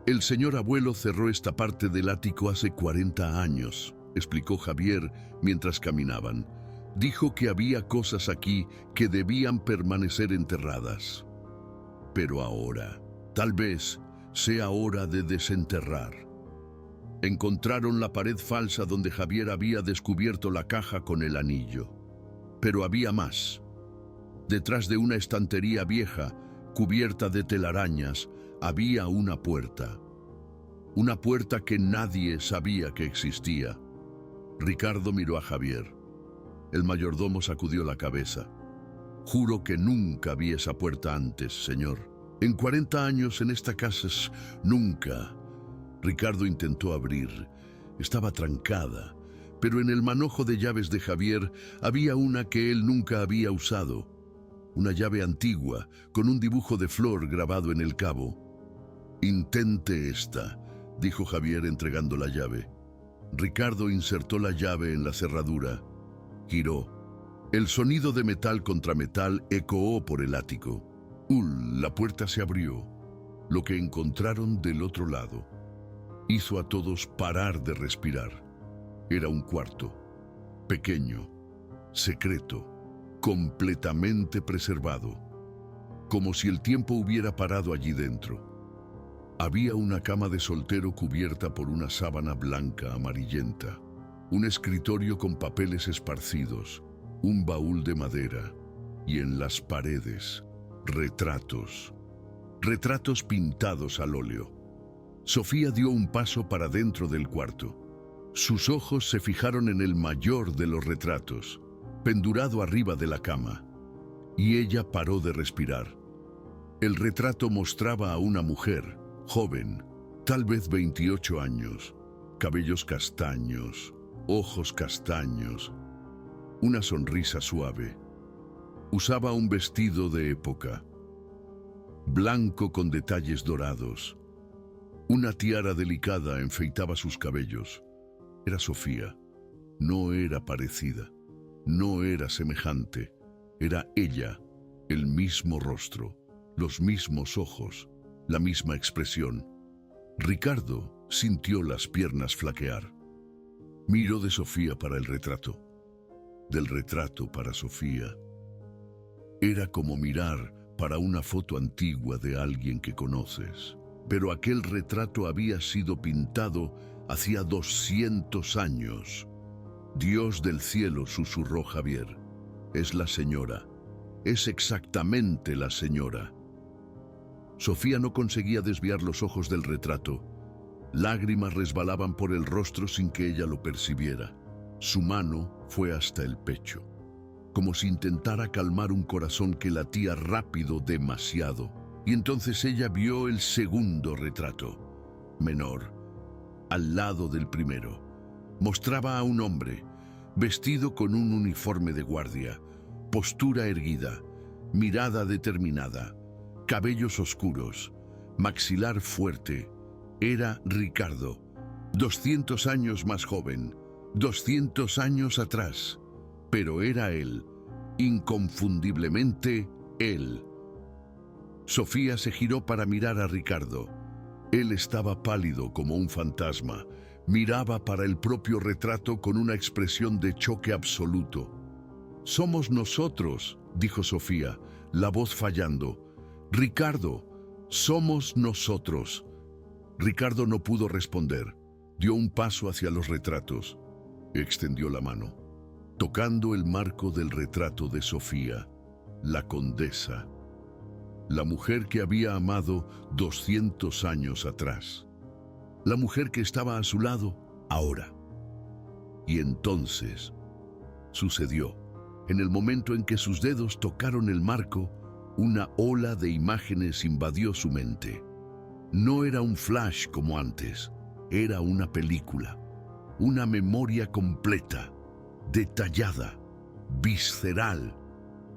El señor abuelo cerró esta parte del ático hace 40 años, explicó Javier mientras caminaban. Dijo que había cosas aquí que debían permanecer enterradas. Pero ahora, tal vez, sea hora de desenterrar. Encontraron la pared falsa donde Javier había descubierto la caja con el anillo. Pero había más. Detrás de una estantería vieja, cubierta de telarañas, había una puerta. Una puerta que nadie sabía que existía. Ricardo miró a Javier. El mayordomo sacudió la cabeza. «Juro que nunca vi esa puerta antes, señor. En 40 años en esta casa, nunca». Ricardo intentó abrir. Estaba trancada, pero en el manojo de llaves de Javier había una que él nunca había usado. Una llave antigua, con un dibujo de flor grabado en el cabo. «Intente esta», dijo Javier entregando la llave. Ricardo insertó la llave en la cerradura. Giró. El sonido de metal contra metal ecoó por el ático. La puerta se abrió. Lo que encontraron del otro lado hizo a todos parar de respirar. Era un cuarto, pequeño, secreto, completamente preservado, como si el tiempo hubiera parado allí dentro. Había una cama de soltero cubierta por una sábana blanca amarillenta, un escritorio con papeles esparcidos, un baúl de madera y en las paredes, retratos pintados al óleo. Sofía dio un paso para dentro del cuarto. Sus ojos se fijaron en el mayor de los retratos, pendurado arriba de la cama, y ella paró de respirar. El retrato mostraba a una mujer, joven, tal vez 28 años, cabellos castaños, ojos castaños, una sonrisa suave. Usaba un vestido de época, blanco con detalles dorados. Una tiara delicada enfeitaba sus cabellos. Era Sofía. No era parecida, no era semejante, era ella, el mismo rostro, los mismos ojos, la misma expresión. Ricardo sintió las piernas flaquear. Miró de Sofía para el retrato, del retrato para Sofía. Era como mirar para una foto antigua de alguien que conoces, pero aquel retrato había sido pintado hacía 200 años. Dios del cielo, susurró Javier. Es la señora, es exactamente la señora. Sofía no conseguía desviar los ojos del retrato. Lágrimas resbalaban por el rostro sin que ella lo percibiera. Su mano fue hasta el pecho, como si intentara calmar un corazón que latía rápido demasiado. Y entonces ella vio el segundo retrato, menor, al lado del primero. Mostraba a un hombre, vestido con un uniforme de guardia, postura erguida, mirada determinada, cabellos oscuros, maxilar fuerte. Era Ricardo, 200 años más joven, 200 años atrás, pero era él, inconfundiblemente él. Sofía se giró para mirar a Ricardo. Él estaba pálido como un fantasma, miraba para el propio retrato con una expresión de choque absoluto. «Somos nosotros», dijo Sofía, la voz fallando. «Ricardo, somos nosotros». Ricardo no pudo responder. Dio un paso hacia los retratos. Extendió la mano, tocando el marco del retrato de Sofía, la condesa, la mujer que había amado 200 años atrás, la mujer que estaba a su lado ahora. Y entonces sucedió. En el momento en que sus dedos tocaron el marco, una ola de imágenes invadió su mente. No era un flash como antes, era una película, una memoria completa, detallada, visceral.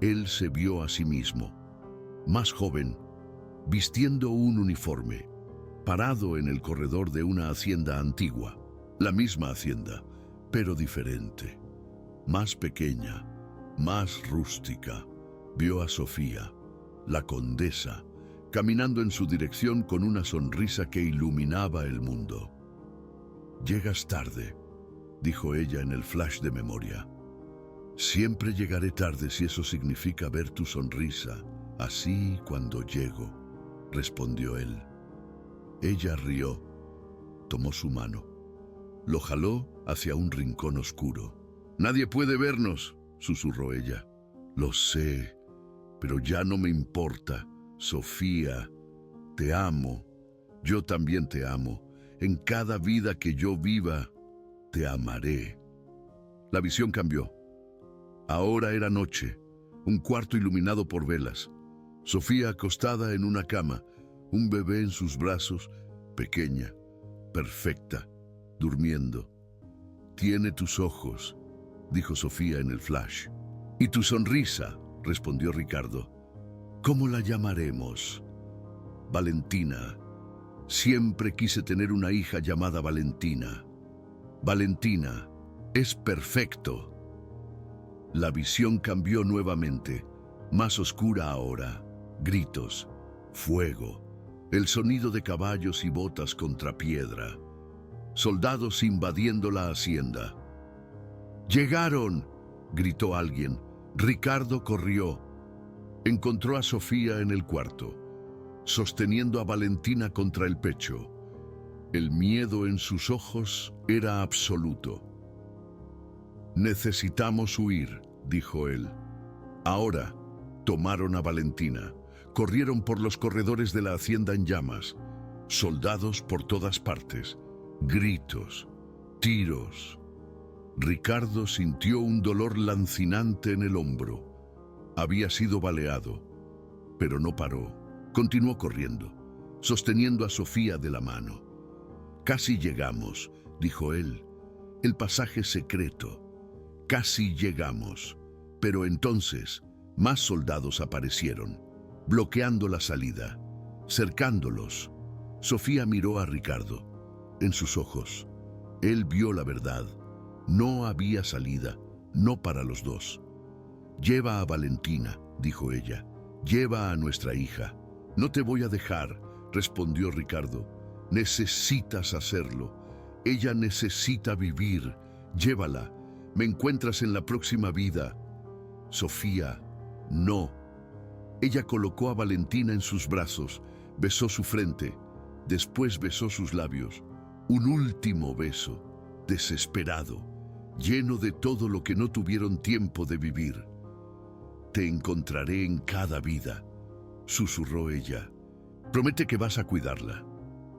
Él se vio a sí mismo, más joven, vistiendo un uniforme, parado en el corredor de una hacienda antigua, la misma hacienda, pero diferente, más pequeña, más rústica. Vio a Sofía, la condesa, caminando en su dirección con una sonrisa que iluminaba el mundo. «Llegas tarde», dijo ella en el flash de memoria. «Siempre llegaré tarde si eso significa ver tu sonrisa, así cuando llego», respondió él. Ella rió, tomó su mano, lo jaló hacia un rincón oscuro. «Nadie puede vernos», susurró ella. «Lo sé, pero ya no me importa. Sofía, te amo. Yo también te amo. En cada vida que yo viva, te amaré». La visión cambió. Ahora era noche, un cuarto iluminado por velas. Sofía acostada en una cama, un bebé en sus brazos, pequeña, perfecta, durmiendo. «Tiene tus ojos», dijo Sofía en el flash. «Y tu sonrisa», respondió Ricardo. «¿Cómo la llamaremos?» «Valentina. Siempre quise tener una hija llamada Valentina. Valentina, es perfecto». La visión cambió nuevamente, más oscura ahora. Gritos, fuego, el sonido de caballos y botas contra piedra. Soldados invadiendo la hacienda. «¡Llegaron!», gritó alguien. Ricardo corrió. Encontró a Sofía en el cuarto, sosteniendo a Valentina contra el pecho. El miedo en sus ojos era absoluto. «Necesitamos huir», dijo él. Ahora tomaron a Valentina. Corrieron por los corredores de la hacienda en llamas. Soldados por todas partes. Gritos, tiros. Ricardo sintió un dolor lancinante en el hombro. Había sido baleado, pero no paró. Continuó corriendo, sosteniendo a Sofía de la mano. «Casi llegamos», dijo él. «El pasaje secreto. Casi llegamos». Pero entonces, más soldados aparecieron, bloqueando la salida, cercándolos. Sofía miró a Ricardo. En sus ojos, él vio la verdad. No había salida, no para los dos. «Lleva a Valentina», dijo ella. «Lleva a nuestra hija». «No te voy a dejar», respondió Ricardo. «Necesitas hacerlo. Ella necesita vivir. Llévala. Me encuentras en la próxima vida». «Sofía, no». Ella colocó a Valentina en sus brazos, besó su frente, después besó sus labios. Un último beso, desesperado, lleno de todo lo que no tuvieron tiempo de vivir. «Te encontraré en cada vida», susurró ella. «Promete que vas a cuidarla».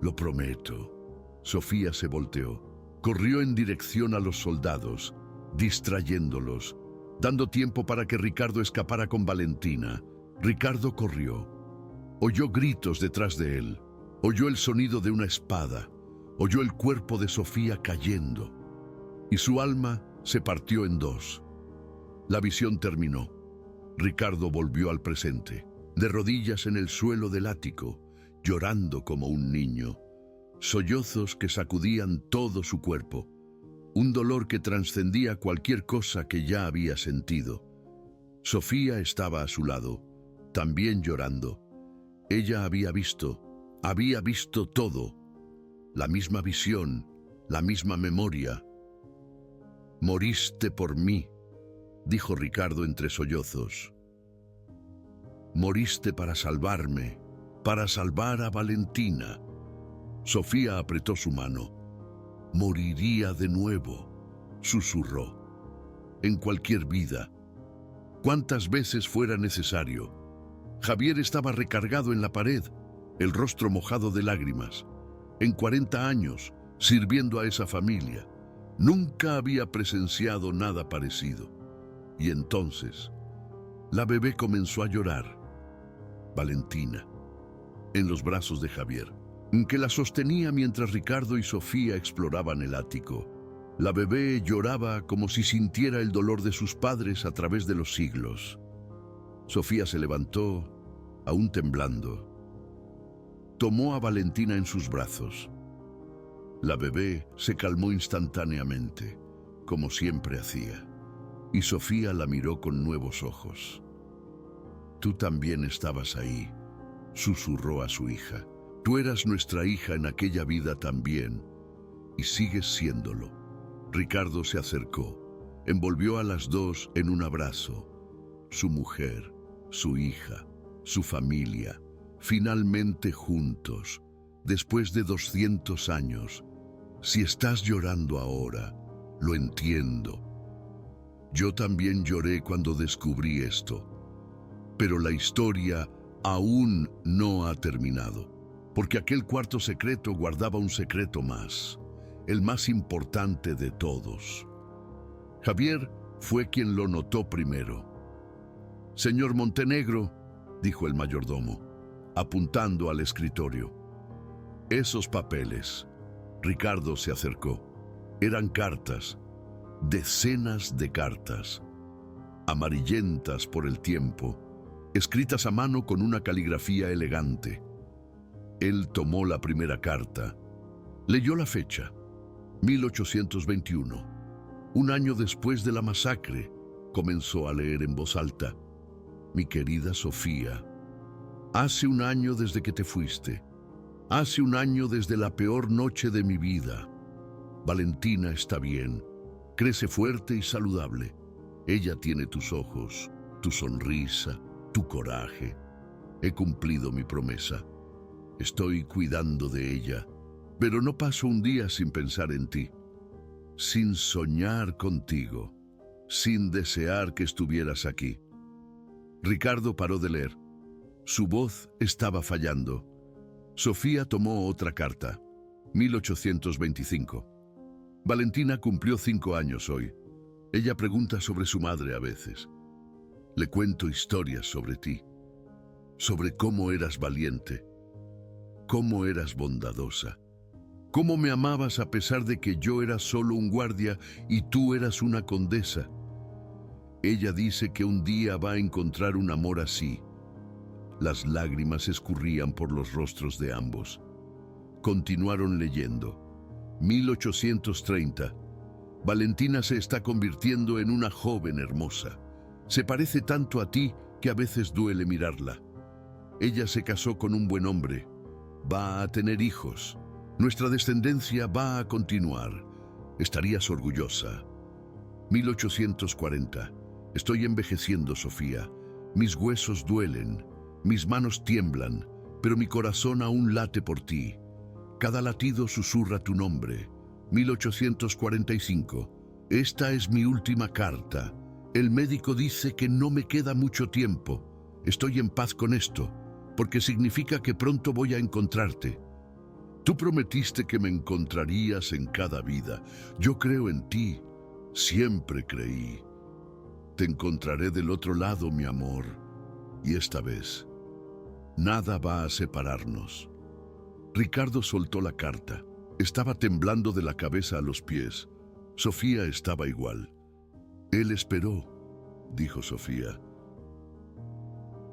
«Lo prometo». Sofía se volteó. Corrió en dirección a los soldados, distrayéndolos, dando tiempo para que Ricardo escapara con Valentina. Ricardo corrió. Oyó gritos detrás de él. Oyó el sonido de una espada. Oyó el cuerpo de Sofía cayendo. Y su alma se partió en dos. La visión terminó. Ricardo volvió al presente, de rodillas en el suelo del ático, llorando como un niño. Sollozos que sacudían todo su cuerpo. Un dolor que trascendía cualquier cosa que ya había sentido. Sofía estaba a su lado, también llorando. Ella había visto todo. La misma visión, la misma memoria. «Moriste por mí», dijo Ricardo entre sollozos. «Moriste para salvarme, para salvar a Valentina». Sofía apretó su mano. «Moriría de nuevo», susurró. «En cualquier vida. Cuantas veces fuera necesario». Javier estaba recargado en la pared, el rostro mojado de lágrimas. En 40 años, sirviendo a esa familia, nunca había presenciado nada parecido. Y entonces, la bebé comenzó a llorar. Valentina, en los brazos de Javier, que la sostenía mientras Ricardo y Sofía exploraban el ático. La bebé lloraba como si sintiera el dolor de sus padres a través de los siglos. Sofía se levantó, aún temblando. Tomó a Valentina en sus brazos. La bebé se calmó instantáneamente, como siempre hacía, y Sofía la miró con nuevos ojos. «Tú también estabas ahí», susurró a su hija. «Tú eras nuestra hija en aquella vida también, y sigues siéndolo». Ricardo se acercó, envolvió a las dos en un abrazo. Su mujer, su hija, su familia, finalmente juntos, después de 200 años. Si estás llorando ahora, lo entiendo. Yo también lloré cuando descubrí esto. Pero la historia aún no ha terminado, porque aquel cuarto secreto guardaba un secreto más, el más importante de todos. Javier fue quien lo notó primero. «Señor Montenegro», dijo el mayordomo, apuntando al escritorio. «Esos papeles». Ricardo se acercó. Eran cartas, decenas de cartas, amarillentas por el tiempo, escritas a mano con una caligrafía elegante. Él tomó la primera carta. Leyó la fecha, 1821. Un año después de la masacre, comenzó a leer en voz alta. «Mi querida Sofía, hace un año desde que te fuiste. Hace un año desde la peor noche de mi vida. Valentina está bien, crece fuerte y saludable. Ella tiene tus ojos, tu sonrisa, tu coraje. He cumplido mi promesa. Estoy cuidando de ella, pero no paso un día sin pensar en ti, sin soñar contigo, sin desear que estuvieras aquí». Ricardo paró de leer. Su voz estaba fallando. Sofía tomó otra carta. 1825. Valentina cumplió 5 años hoy. Ella pregunta sobre su madre a veces. Le cuento historias sobre ti, sobre cómo eras valiente, cómo eras bondadosa, cómo me amabas a pesar de que yo era solo un guardia y tú eras una condesa. Ella dice que un día va a encontrar un amor así. Las lágrimas escurrían por los rostros de ambos. Continuaron leyendo. 1830. Valentina se está convirtiendo en una joven hermosa. Se parece tanto a ti que a veces duele mirarla. Ella se casó con un buen hombre. Va a tener hijos. Nuestra descendencia va a continuar. Estarías orgullosa. 1840. Estoy envejeciendo, Sofía. Mis huesos duelen, mis manos tiemblan, pero mi corazón aún late por ti. Cada latido susurra tu nombre. 1845. Esta es mi última carta. El médico dice que no me queda mucho tiempo. Estoy en paz con esto, porque significa que pronto voy a encontrarte. Tú prometiste que me encontrarías en cada vida. Yo creo en ti. Siempre creí. Te encontraré del otro lado, mi amor. Y esta vez, nada va a separarnos. Ricardo soltó la carta. Estaba temblando de la cabeza a los pies. Sofía estaba igual. Él esperó, dijo Sofía.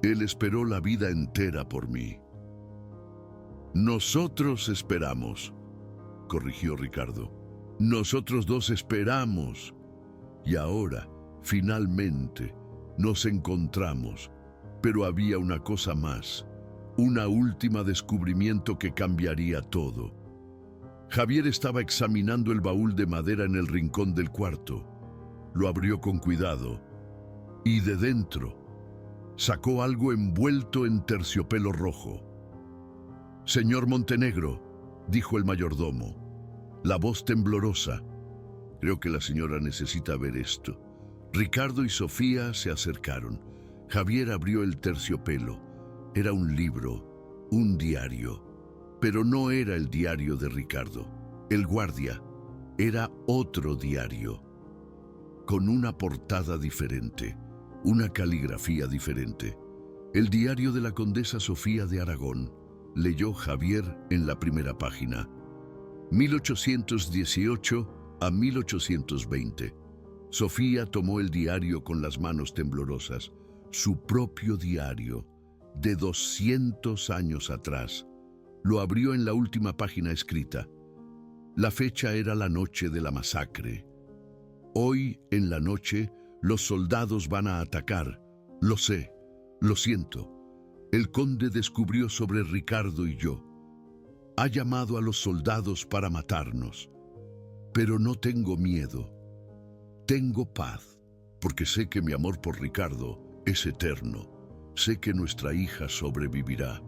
Él esperó la vida entera por mí. Nosotros esperamos, corrigió Ricardo. Nosotros dos esperamos. Y ahora, finalmente, nos encontramos. Pero había una cosa más, una última descubrimiento que cambiaría todo. Javier estaba examinando el baúl de madera en el rincón del cuarto. Lo abrió con cuidado y de dentro sacó algo envuelto en terciopelo rojo. Señor Montenegro, dijo el mayordomo, la voz temblorosa. Creo que la señora necesita ver esto. Ricardo y Sofía se acercaron. Javier abrió el terciopelo. Era un libro, un diario. Pero no era el diario de Ricardo. El guardia era otro diario, con una portada diferente, una caligrafía diferente. El diario de la condesa Sofía de Aragón, leyó Javier en la primera página. 1818 a 1820. Sofía tomó el diario con las manos temblorosas, su propio diario, de 200 años atrás. Lo abrió en la última página escrita. La fecha era la noche de la masacre. Hoy, en la noche, los soldados van a atacar. Lo sé, lo siento. El conde descubrió sobre Ricardo y yo. Ha llamado a los soldados para matarnos. Pero no tengo miedo. Tengo paz, porque sé que mi amor por Ricardo es eterno. Sé que nuestra hija sobrevivirá.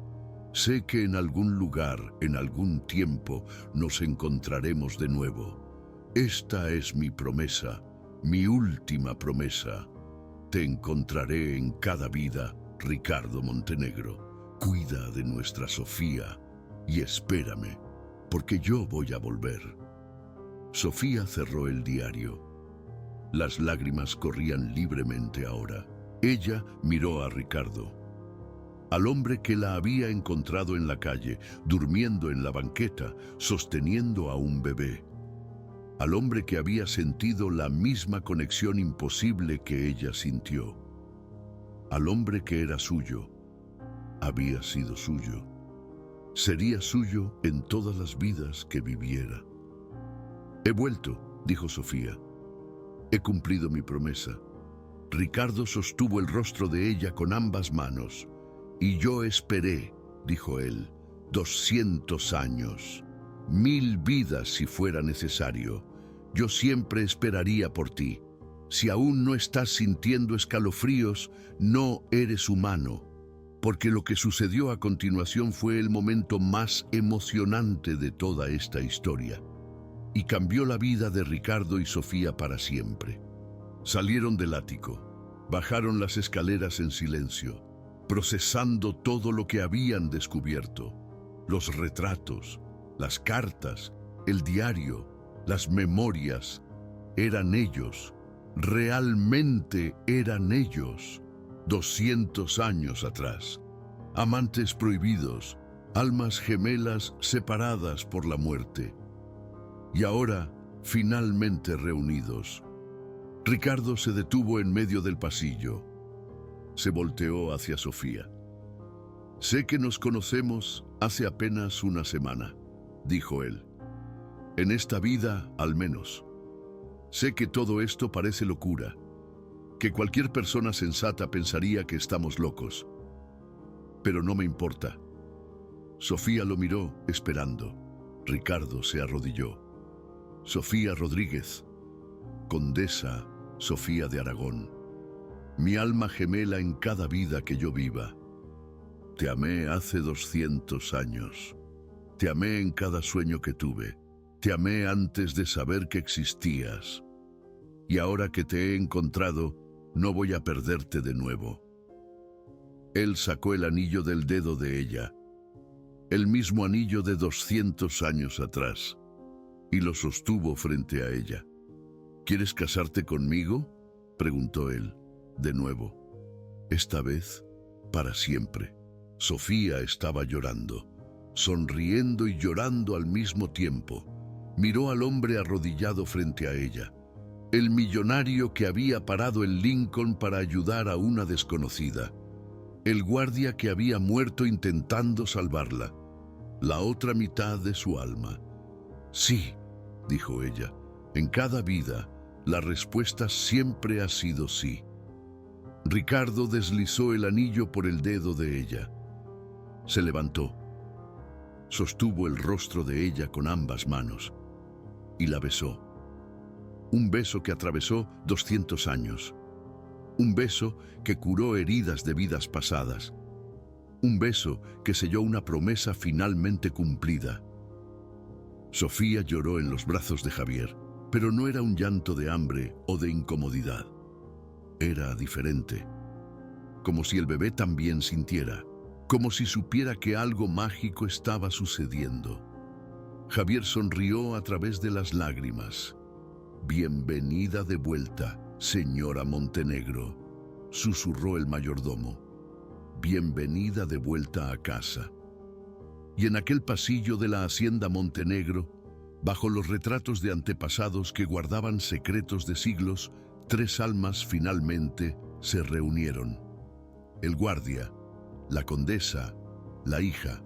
Sé que en algún lugar, en algún tiempo, nos encontraremos de nuevo. Esta es mi promesa, mi última promesa. Te encontraré en cada vida, Ricardo Montenegro. Cuida de nuestra Sofía y espérame, porque yo voy a volver. Sofía cerró el diario. Las lágrimas corrían libremente ahora. Ella miró a Ricardo, al hombre que la había encontrado en la calle, durmiendo en la banqueta, sosteniendo a un bebé. Al hombre que había sentido la misma conexión imposible que ella sintió. Al hombre que era suyo, había sido suyo. Sería suyo en todas las vidas que viviera. He vuelto, dijo Sofía. He cumplido mi promesa. Ricardo sostuvo el rostro de ella con ambas manos. Y yo esperé, dijo él, 200 años, 1000 vidas si fuera necesario. Yo siempre esperaría por ti. Si aún no estás sintiendo escalofríos, no eres humano, porque lo que sucedió a continuación fue el momento más emocionante de toda esta historia, y cambió la vida de Ricardo y Sofía para siempre. Salieron del ático, bajaron las escaleras en silencio, procesando todo lo que habían descubierto, los retratos, las cartas, el diario, las memorias. Eran ellos, realmente eran ellos, 200 años atrás. Amantes prohibidos, almas gemelas separadas por la muerte. Y ahora, finalmente reunidos. Ricardo se detuvo en medio del pasillo. Se volteó hacia Sofía. Sé que nos conocemos hace apenas una semana, dijo él. En esta vida, al menos. Sé que todo esto parece locura, que cualquier persona sensata pensaría que estamos locos. Pero no me importa. Sofía lo miró, esperando. Ricardo se arrodilló. Sofía Rodríguez, condesa Sofía de Aragón, mi alma gemela en cada vida que yo viva. Te amé hace 200 años. Te amé en cada sueño que tuve. Te amé antes de saber que existías. Y ahora que te he encontrado, no voy a perderte de nuevo. Él sacó el anillo del dedo de ella, el mismo anillo de 200 años atrás, y lo sostuvo frente a ella. ¿Quieres casarte conmigo?, preguntó él, de nuevo. Esta vez, para siempre. Sofía estaba llorando, sonriendo y llorando al mismo tiempo. Miró al hombre arrodillado frente a ella, el millonario que había parado en Lincoln para ayudar a una desconocida, el guardia que había muerto intentando salvarla, la otra mitad de su alma. Sí, dijo ella, en cada vida, la respuesta siempre ha sido sí. Ricardo deslizó el anillo por el dedo de ella. Se levantó, sostuvo el rostro de ella con ambas manos y la besó. Un beso que atravesó 200 años. Un beso que curó heridas de vidas pasadas. Un beso que selló una promesa finalmente cumplida. Sofía lloró en los brazos de Javier, pero no era un llanto de hambre o de incomodidad. Era diferente, como si el bebé también sintiera, como si supiera que algo mágico estaba sucediendo. Javier sonrió a través de las lágrimas. «Bienvenida de vuelta, señora Montenegro», susurró el mayordomo. «Bienvenida de vuelta a casa». Y en aquel pasillo de la hacienda Montenegro, bajo los retratos de antepasados que guardaban secretos de siglos, 3 almas finalmente se reunieron. El guardia, la condesa, la hija,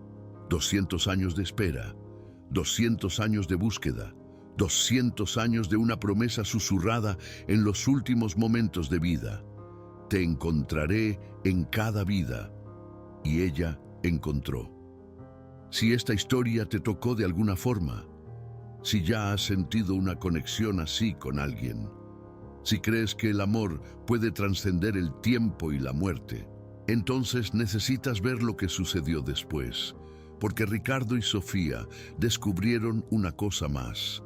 200 años de espera, 200 años de búsqueda, 200 años de una promesa susurrada en los últimos momentos de vida. Te encontraré en cada vida. Y ella encontró. Si esta historia te tocó de alguna forma, si ya has sentido una conexión así con alguien, si crees que el amor puede trascender el tiempo y la muerte, entonces necesitas ver lo que sucedió después, porque Ricardo y Sofía descubrieron una cosa más,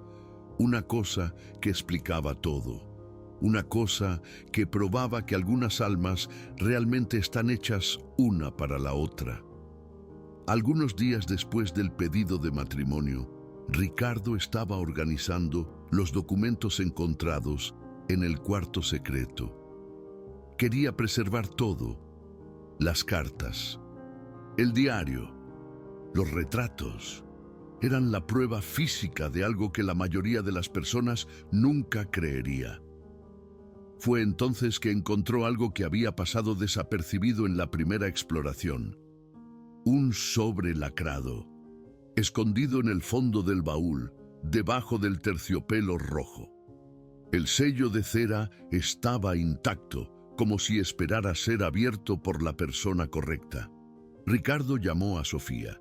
una cosa que explicaba todo, una cosa que probaba que algunas almas realmente están hechas una para la otra. Algunos días después del pedido de matrimonio, Ricardo estaba organizando los documentos encontrados en el cuarto secreto. Quería preservar todo: las cartas, el diario, los retratos. Eran la prueba física de algo que la mayoría de las personas nunca creería. Fue entonces que encontró algo que había pasado desapercibido en la primera exploración. Un sobre lacrado, escondido en el fondo del baúl, debajo del terciopelo rojo. El sello de cera estaba intacto, como si esperara ser abierto por la persona correcta. Ricardo llamó a Sofía.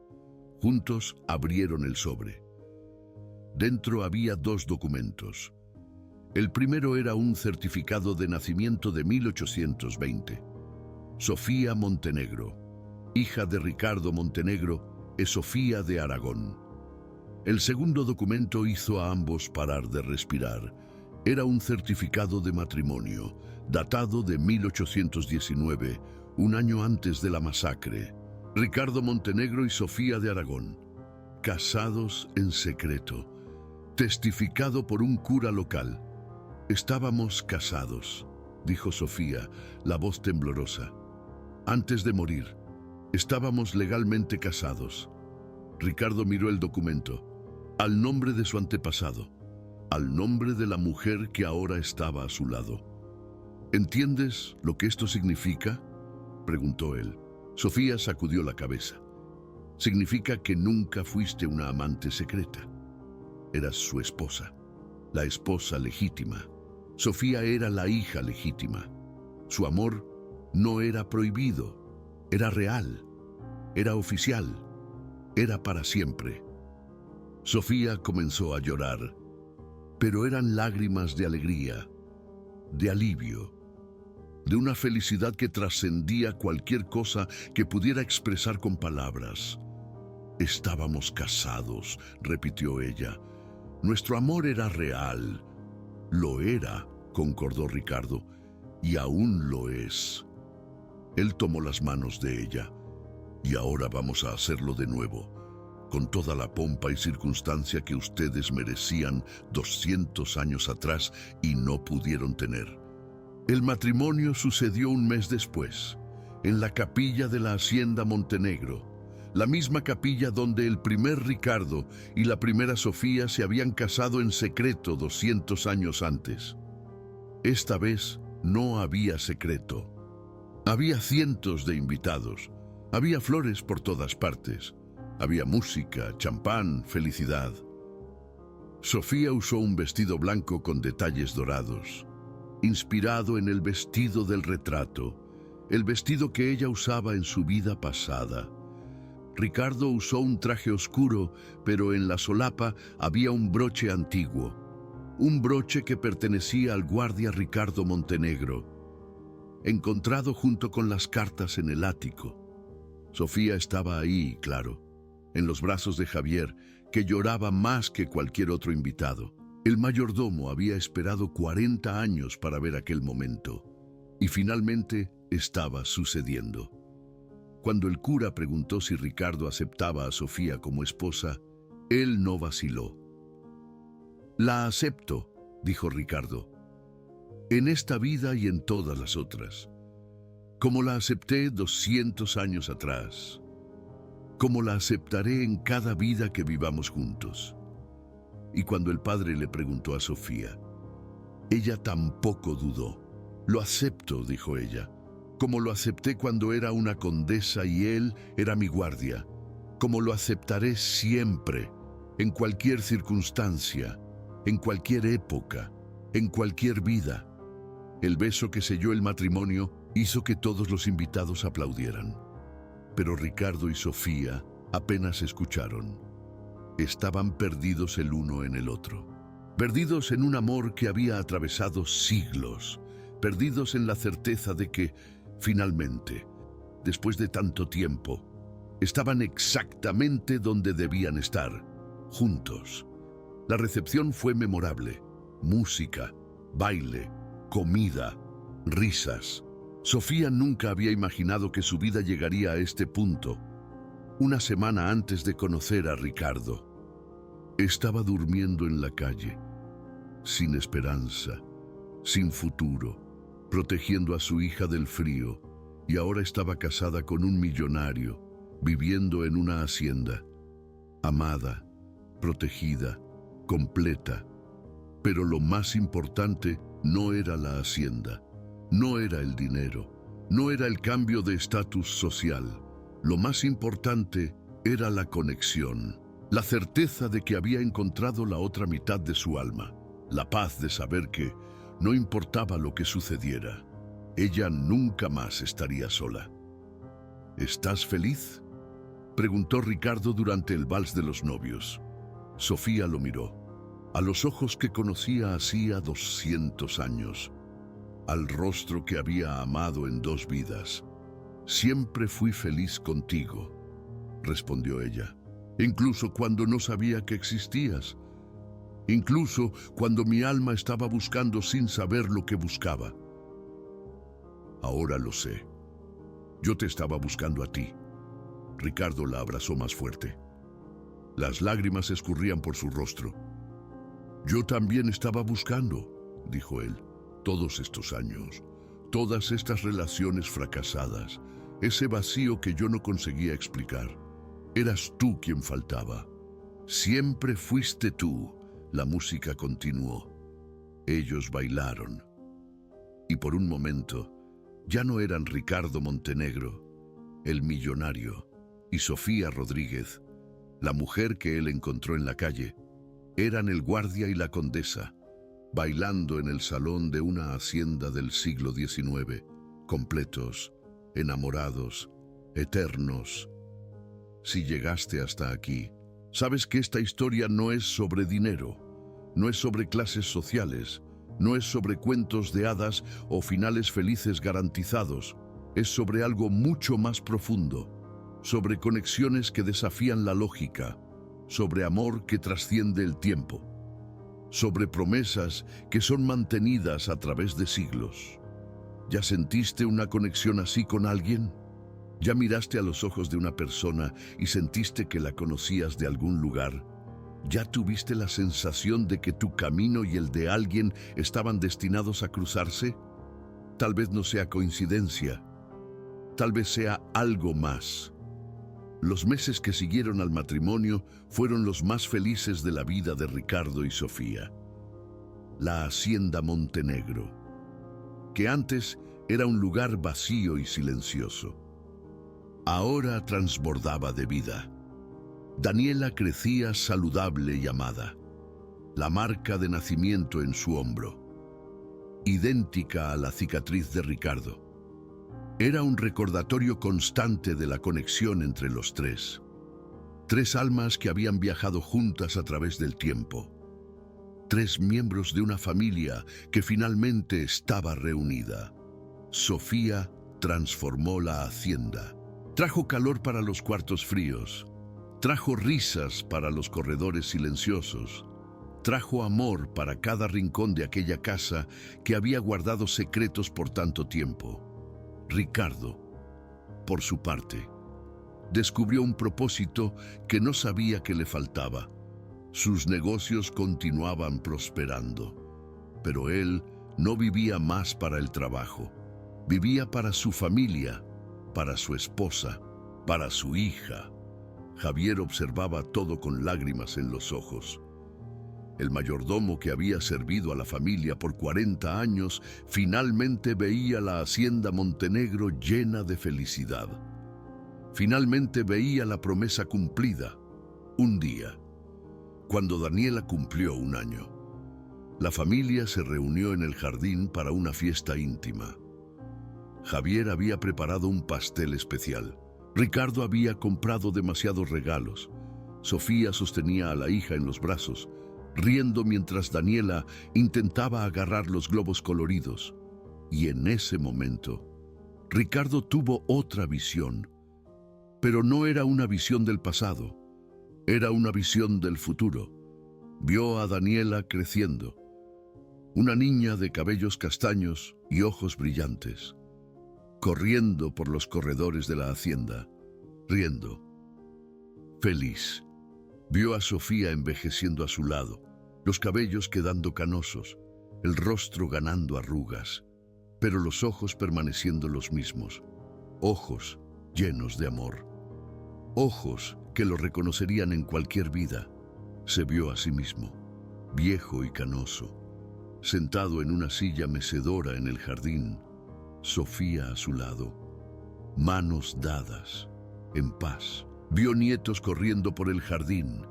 Juntos abrieron el sobre. Dentro había 2 documentos. El primero era un certificado de nacimiento de 1820. Sofía Montenegro, hija de Ricardo Montenegro e Sofía de Aragón. El segundo documento hizo a ambos parar de respirar. Era un certificado de matrimonio, datado de 1819, un año antes de la masacre. Ricardo Montenegro y Sofía de Aragón, casados en secreto, testificado por un cura local. «Estábamos casados», dijo Sofía, la voz temblorosa. «Antes de morir, estábamos legalmente casados». Ricardo miró el documento, al nombre de su antepasado, al nombre de la mujer que ahora estaba a su lado. «¿Entiendes lo que esto significa?», preguntó él. Sofía sacudió la cabeza. «Significa que nunca fuiste una amante secreta. Eras su esposa». la esposa legítima. Sofía era la hija legítima. Su amor no era prohibido, era real, era oficial, era para siempre. Sofía comenzó a llorar, pero eran lágrimas de alegría, de alivio, de una felicidad que trascendía cualquier cosa que pudiera expresar con palabras. Estábamos casados, repitió ella. Nuestro amor era real. Lo era, concordó Ricardo, y aún lo es. Él tomó las manos de ella. Y ahora vamos a hacerlo de nuevo, con toda la pompa y circunstancia que ustedes merecían 200 años atrás y no pudieron tener. El matrimonio sucedió un mes después, en la capilla de la Hacienda Montenegro, la misma capilla donde el primer Ricardo y la primera Sofía se habían casado en secreto 200 años antes. Esta vez no había secreto. Había cientos de invitados, había flores por todas partes, había música, champán, felicidad. Sofía usó un vestido blanco con detalles dorados, inspirado en el vestido del retrato, el vestido que ella usaba en su vida pasada. Ricardo usó un traje oscuro, pero en la solapa había un broche antiguo, un broche que pertenecía al guardia Ricardo Montenegro, encontrado junto con las cartas en el ático. Sofía estaba ahí, claro, en los brazos de Javier, que lloraba más que cualquier otro invitado. El mayordomo había esperado 40 años para ver aquel momento, y finalmente estaba sucediendo. Cuando el cura preguntó si Ricardo aceptaba a Sofía como esposa, él no vaciló. «La acepto», dijo Ricardo, «en esta vida y en todas las otras, como la acepté 200 años atrás, como la aceptaré en cada vida que vivamos juntos». Y cuando el padre le preguntó a Sofía, ella tampoco dudó. «Lo acepto», dijo ella, «como lo acepté cuando era una condesa y él era mi guardia, como lo aceptaré siempre, en cualquier circunstancia, en cualquier época, en cualquier vida». El beso que selló el matrimonio hizo que todos los invitados aplaudieran. Pero Ricardo y Sofía apenas escucharon. Estaban perdidos el uno en el otro, perdidos en un amor que había atravesado siglos, perdidos en la certeza de que, finalmente, después de tanto tiempo, estaban exactamente donde debían estar, juntos. La recepción fue memorable. Música, baile, comida, risas. Sofía nunca había imaginado que su vida llegaría a este punto, una semana antes de conocer a Ricardo. Estaba durmiendo en la calle, sin esperanza, sin futuro, protegiendo a su hija del frío, y ahora estaba casada con un millonario, viviendo en una hacienda, amada, protegida, completa. Pero lo más importante no era la hacienda, no era el dinero, no era el cambio de estatus social. Lo más importante era la conexión, la certeza de que había encontrado la otra mitad de su alma, la paz de saber que, no importaba lo que sucediera, ella nunca más estaría sola. ¿Estás feliz?, preguntó Ricardo durante el vals de los novios. Sofía lo miró, a los ojos que conocía hacía 200 años, al rostro que había amado en 2 vidas. «Siempre fui feliz contigo», respondió ella, «incluso cuando no sabía que existías, incluso cuando mi alma estaba buscando sin saber lo que buscaba». «Ahora lo sé. Yo te estaba buscando a ti». Ricardo la abrazó más fuerte. Las lágrimas escurrían por su rostro. «Yo también estaba buscando», dijo él, «todos estos años, todas estas relaciones fracasadas, ese vacío que yo no conseguía explicar. Eras tú quien faltaba. Siempre fuiste tú». La música continuó. Ellos bailaron. Y por un momento, ya no eran Ricardo Montenegro, el millonario, y Sofía Rodríguez, la mujer que él encontró en la calle. Eran el guardia y la condesa, bailando en el salón de una hacienda del siglo XIX, completos, enamorados, eternos. Si llegaste hasta aquí, sabes que esta historia no es sobre dinero, no es sobre clases sociales, no es sobre cuentos de hadas o finales felices garantizados. Es sobre algo mucho más profundo, sobre conexiones que desafían la lógica, sobre amor que trasciende el tiempo, sobre promesas que son mantenidas a través de siglos. ¿Ya sentiste una conexión así con alguien? ¿Ya miraste a los ojos de una persona y sentiste que la conocías de algún lugar? ¿Ya tuviste la sensación de que tu camino y el de alguien estaban destinados a cruzarse? Tal vez no sea coincidencia, tal vez sea algo más. Los meses que siguieron al matrimonio fueron los más felices de la vida de Ricardo y Sofía. La hacienda Montenegro, que antes era un lugar vacío y silencioso, ahora transbordaba de vida. Daniela crecía saludable y amada, la marca de nacimiento en su hombro, idéntica a la cicatriz de Ricardo. Era un recordatorio constante de la conexión entre los tres. Tres almas que habían viajado juntas a través del tiempo. Tres miembros de una familia que finalmente estaba reunida. Sofía transformó la hacienda. Trajo calor para los cuartos fríos. Trajo risas para los corredores silenciosos. Trajo amor para cada rincón de aquella casa que había guardado secretos por tanto tiempo. Ricardo, por su parte, descubrió un propósito que no sabía que le faltaba. Sus negocios continuaban prosperando, pero él no vivía más para el trabajo. Vivía para su familia, para su esposa, para su hija. Javier observaba todo con lágrimas en los ojos. El mayordomo que había servido a la familia por 40 años finalmente veía la hacienda Montenegro llena de felicidad. Finalmente veía la promesa cumplida. Un día, cuando Daniela cumplió 1 año, la familia se reunió en el jardín para una fiesta íntima. Javier había preparado un pastel especial. Ricardo había comprado demasiados regalos. Sofía sostenía a la hija en los brazos, riendo mientras Daniela intentaba agarrar los globos coloridos. Y en ese momento, Ricardo tuvo otra visión. Pero no era una visión del pasado, era una visión del futuro. Vio a Daniela creciendo, una niña de cabellos castaños y ojos brillantes, corriendo por los corredores de la hacienda, riendo, feliz. Vio a Sofía envejeciendo a su lado, los cabellos quedando canosos, el rostro ganando arrugas, pero los ojos permaneciendo los mismos, ojos llenos de amor, ojos que lo reconocerían en cualquier vida. Se vio a sí mismo, viejo y canoso, sentado en una silla mecedora en el jardín, Sofía a su lado, manos dadas, en paz. Vio nietos corriendo por el jardín,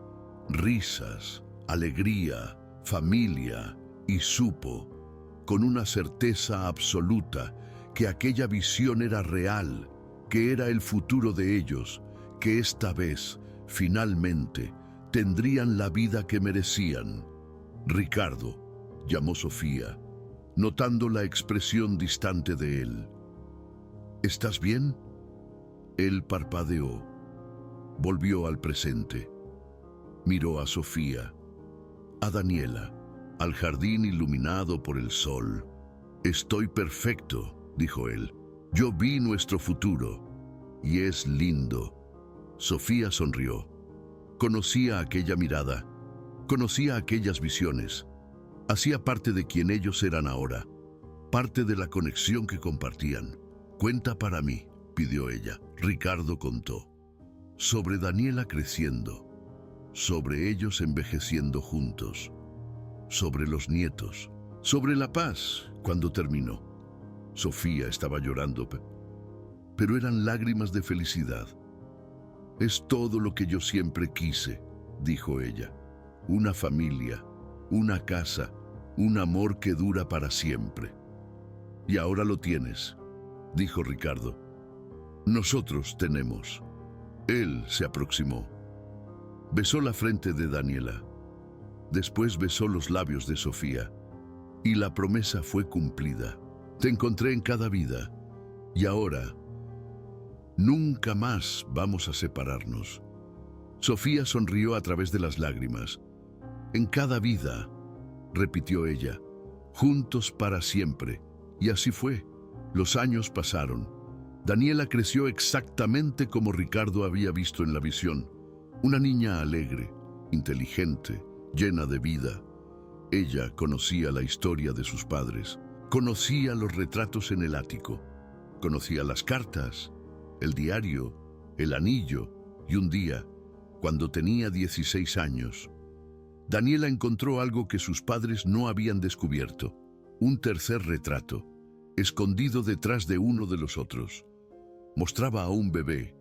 risas, alegría, familia, y supo, con una certeza absoluta, que aquella visión era real, que era el futuro de ellos, que esta vez, finalmente, tendrían la vida que merecían. Ricardo, llamó Sofía, notando la expresión distante de él. ¿Estás bien? Él parpadeó. Volvió al presente. Miró a Sofía, a Daniela, al jardín iluminado por el sol. Estoy perfecto, dijo él. Yo vi nuestro futuro, y es lindo. Sofía sonrió. Conocía aquella mirada, conocía aquellas visiones. Hacía parte de quien ellos eran ahora, parte de la conexión que compartían. Cuenta para mí, pidió ella. Ricardo contó. Sobre Daniela creciendo, sobre ellos envejeciendo juntos, sobre los nietos, sobre la paz cuando terminó. Sofía estaba llorando, pero eran lágrimas de felicidad. Es todo lo que yo siempre quise, dijo ella. Una familia, una casa, un amor que dura para siempre. Y ahora lo tienes, dijo Ricardo. Nosotros tenemos. Él se aproximó. Besó la frente de Daniela. Después besó los labios de Sofía. Y la promesa fue cumplida. Te encontré en cada vida. Y ahora, nunca más vamos a separarnos. Sofía sonrió a través de las lágrimas. En cada vida, repitió ella, juntos para siempre. Y así fue. Los años pasaron. Daniela creció exactamente como Ricardo había visto en la visión. Una niña alegre, inteligente, llena de vida. Ella conocía la historia de sus padres, conocía los retratos en el ático, conocía las cartas, el diario, el anillo, y un día, cuando tenía 16 años, Daniela encontró algo que sus padres no habían descubierto, un tercer retrato, escondido detrás de uno de los otros. Mostraba a un bebé,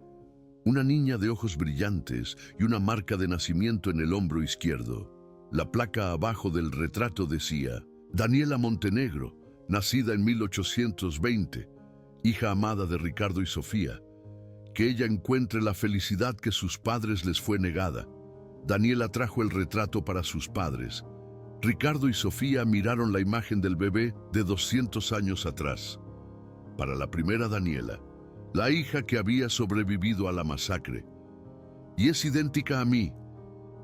una niña de ojos brillantes y una marca de nacimiento en el hombro izquierdo. La placa abajo del retrato decía, Daniela Montenegro, nacida en 1820, hija amada de Ricardo y Sofía. Que ella encuentre la felicidad que sus padres les fue negada. Daniela trajo el retrato para sus padres. Ricardo y Sofía miraron la imagen del bebé de 200 años atrás. Para la primera Daniela, la hija que había sobrevivido a la masacre. Y es idéntica a mí,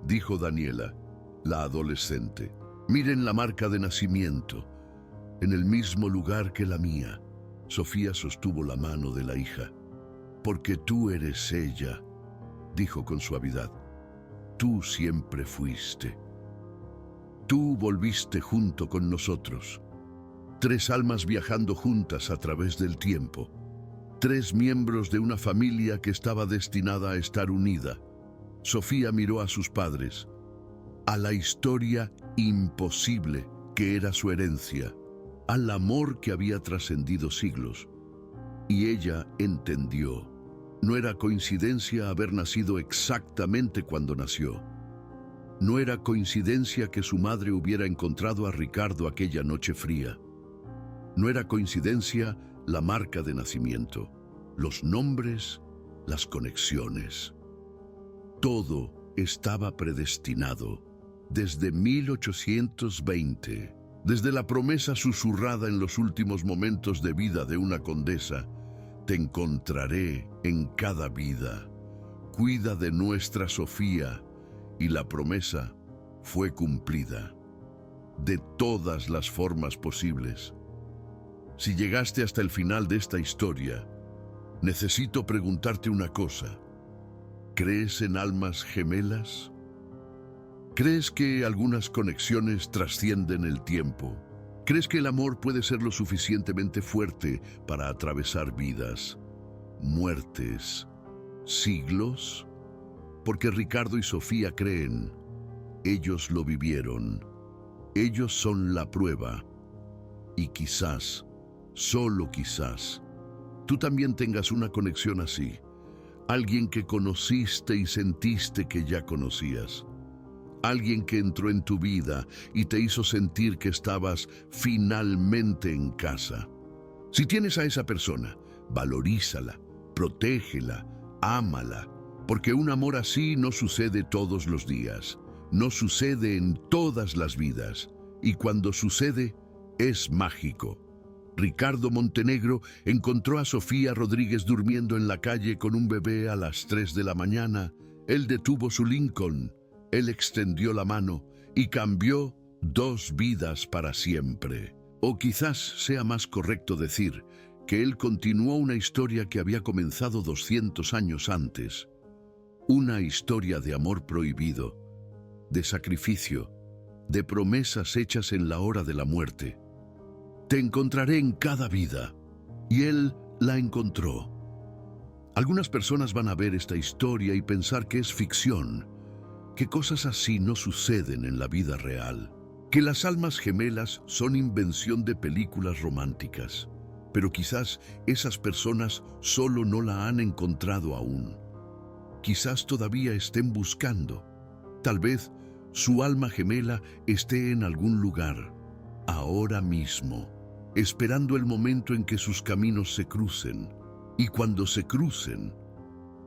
dijo Daniela, la adolescente. Miren la marca de nacimiento, en el mismo lugar que la mía. Sofía sostuvo la mano de la hija. Porque tú eres ella, dijo con suavidad. Tú siempre fuiste. Tú volviste junto con nosotros. 3 almas viajando juntas a través del tiempo. 3 miembros de una familia que estaba destinada a estar unida. Sofía miró a sus padres, a la historia imposible que era su herencia, al amor que había trascendido siglos. Y ella entendió. No era coincidencia haber nacido exactamente cuando nació. No era coincidencia que su madre hubiera encontrado a Ricardo aquella noche fría. No era coincidencia la marca de nacimiento, los nombres, las conexiones. Todo estaba predestinado desde 1820, desde la promesa susurrada en los últimos momentos de vida de una condesa. Te encontraré en cada vida. Cuida de nuestra Sofía. Y la promesa fue cumplida de todas las formas posibles. Si llegaste hasta el final de esta historia, necesito preguntarte una cosa. ¿Crees en almas gemelas? ¿Crees que algunas conexiones trascienden el tiempo? ¿Crees que el amor puede ser lo suficientemente fuerte para atravesar vidas, muertes, siglos? Porque Ricardo y Sofía creen. Ellos lo vivieron. Ellos son la prueba. Y quizás, solo quizás, tú también tengas una conexión así. Alguien que conociste y sentiste que ya conocías. Alguien que entró en tu vida y te hizo sentir que estabas finalmente en casa. Si tienes a esa persona, valorízala, protégela, ámala, porque un amor así no sucede todos los días, no sucede en todas las vidas, y cuando sucede, es mágico. Ricardo Montenegro encontró a Sofía Rodríguez durmiendo en la calle con un bebé a las 3 de la mañana. Él detuvo su Lincoln. Él extendió la mano y cambió 2 vidas para siempre. O quizás sea más correcto decir que él continuó una historia que había comenzado 200 años antes. Una historia de amor prohibido, de sacrificio, de promesas hechas en la hora de la muerte. Te encontraré en cada vida. Y él la encontró. Algunas personas van a ver esta historia y pensar que es ficción, que cosas así no suceden en la vida real, que las almas gemelas son invención de películas románticas. Pero quizás esas personas solo no la han encontrado aún. Quizás todavía estén buscando. Tal vez su alma gemela esté en algún lugar, ahora mismo, esperando el momento en que sus caminos se crucen. Y cuando se crucen,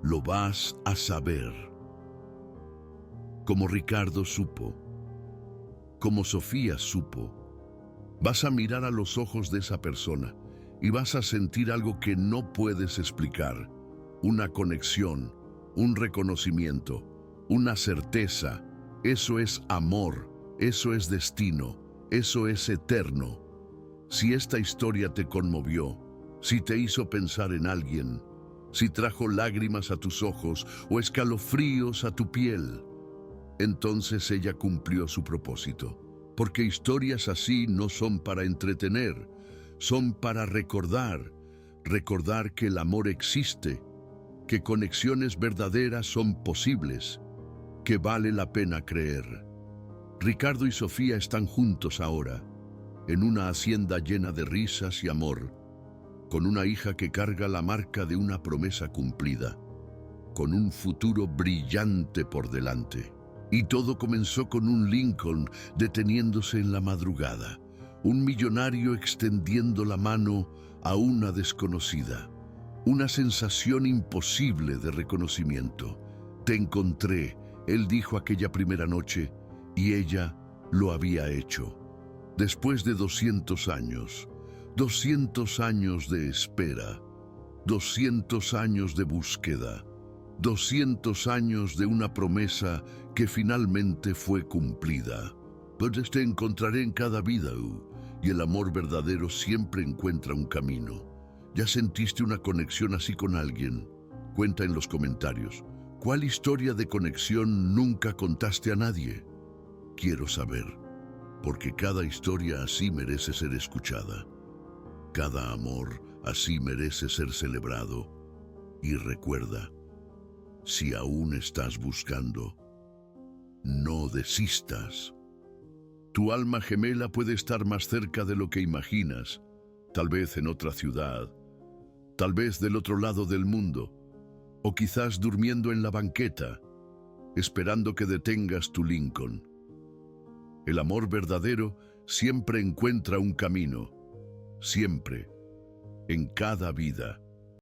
lo vas a saber. Como Ricardo supo, como Sofía supo, vas a mirar a los ojos de esa persona y vas a sentir algo que no puedes explicar. Una conexión, un reconocimiento, una certeza. Eso es amor, eso es destino, eso es eterno. Si esta historia te conmovió, si te hizo pensar en alguien, si trajo lágrimas a tus ojos o escalofríos a tu piel, entonces ella cumplió su propósito. Porque historias así no son para entretener, son para recordar. Recordar que el amor existe, que conexiones verdaderas son posibles, que vale la pena creer. Ricardo y Sofía están juntos ahora, en una hacienda llena de risas y amor, con una hija que carga la marca de una promesa cumplida, con un futuro brillante por delante. Y todo comenzó con un Lincoln deteniéndose en la madrugada, un millonario extendiendo la mano a una desconocida, una sensación imposible de reconocimiento. Te encontré, él dijo aquella primera noche, y ella lo había hecho. Después de 200 años, 200 años de espera, 200 años de búsqueda, 200 años de una promesa que finalmente fue cumplida. Pues te encontraré en cada vida, y el amor verdadero siempre encuentra un camino. ¿Ya sentiste una conexión así con alguien? Cuenta en los comentarios. ¿Cuál historia de conexión nunca contaste a nadie? Quiero saber, porque cada historia así merece ser escuchada. Cada amor así merece ser celebrado. Y recuerda, si aún estás buscando, no desistas. Tu alma gemela puede estar más cerca de lo que imaginas, tal vez en otra ciudad, tal vez del otro lado del mundo, o quizás durmiendo en la banqueta, esperando que detengas tu Lincoln. El amor verdadero siempre encuentra un camino, siempre, en cada vida.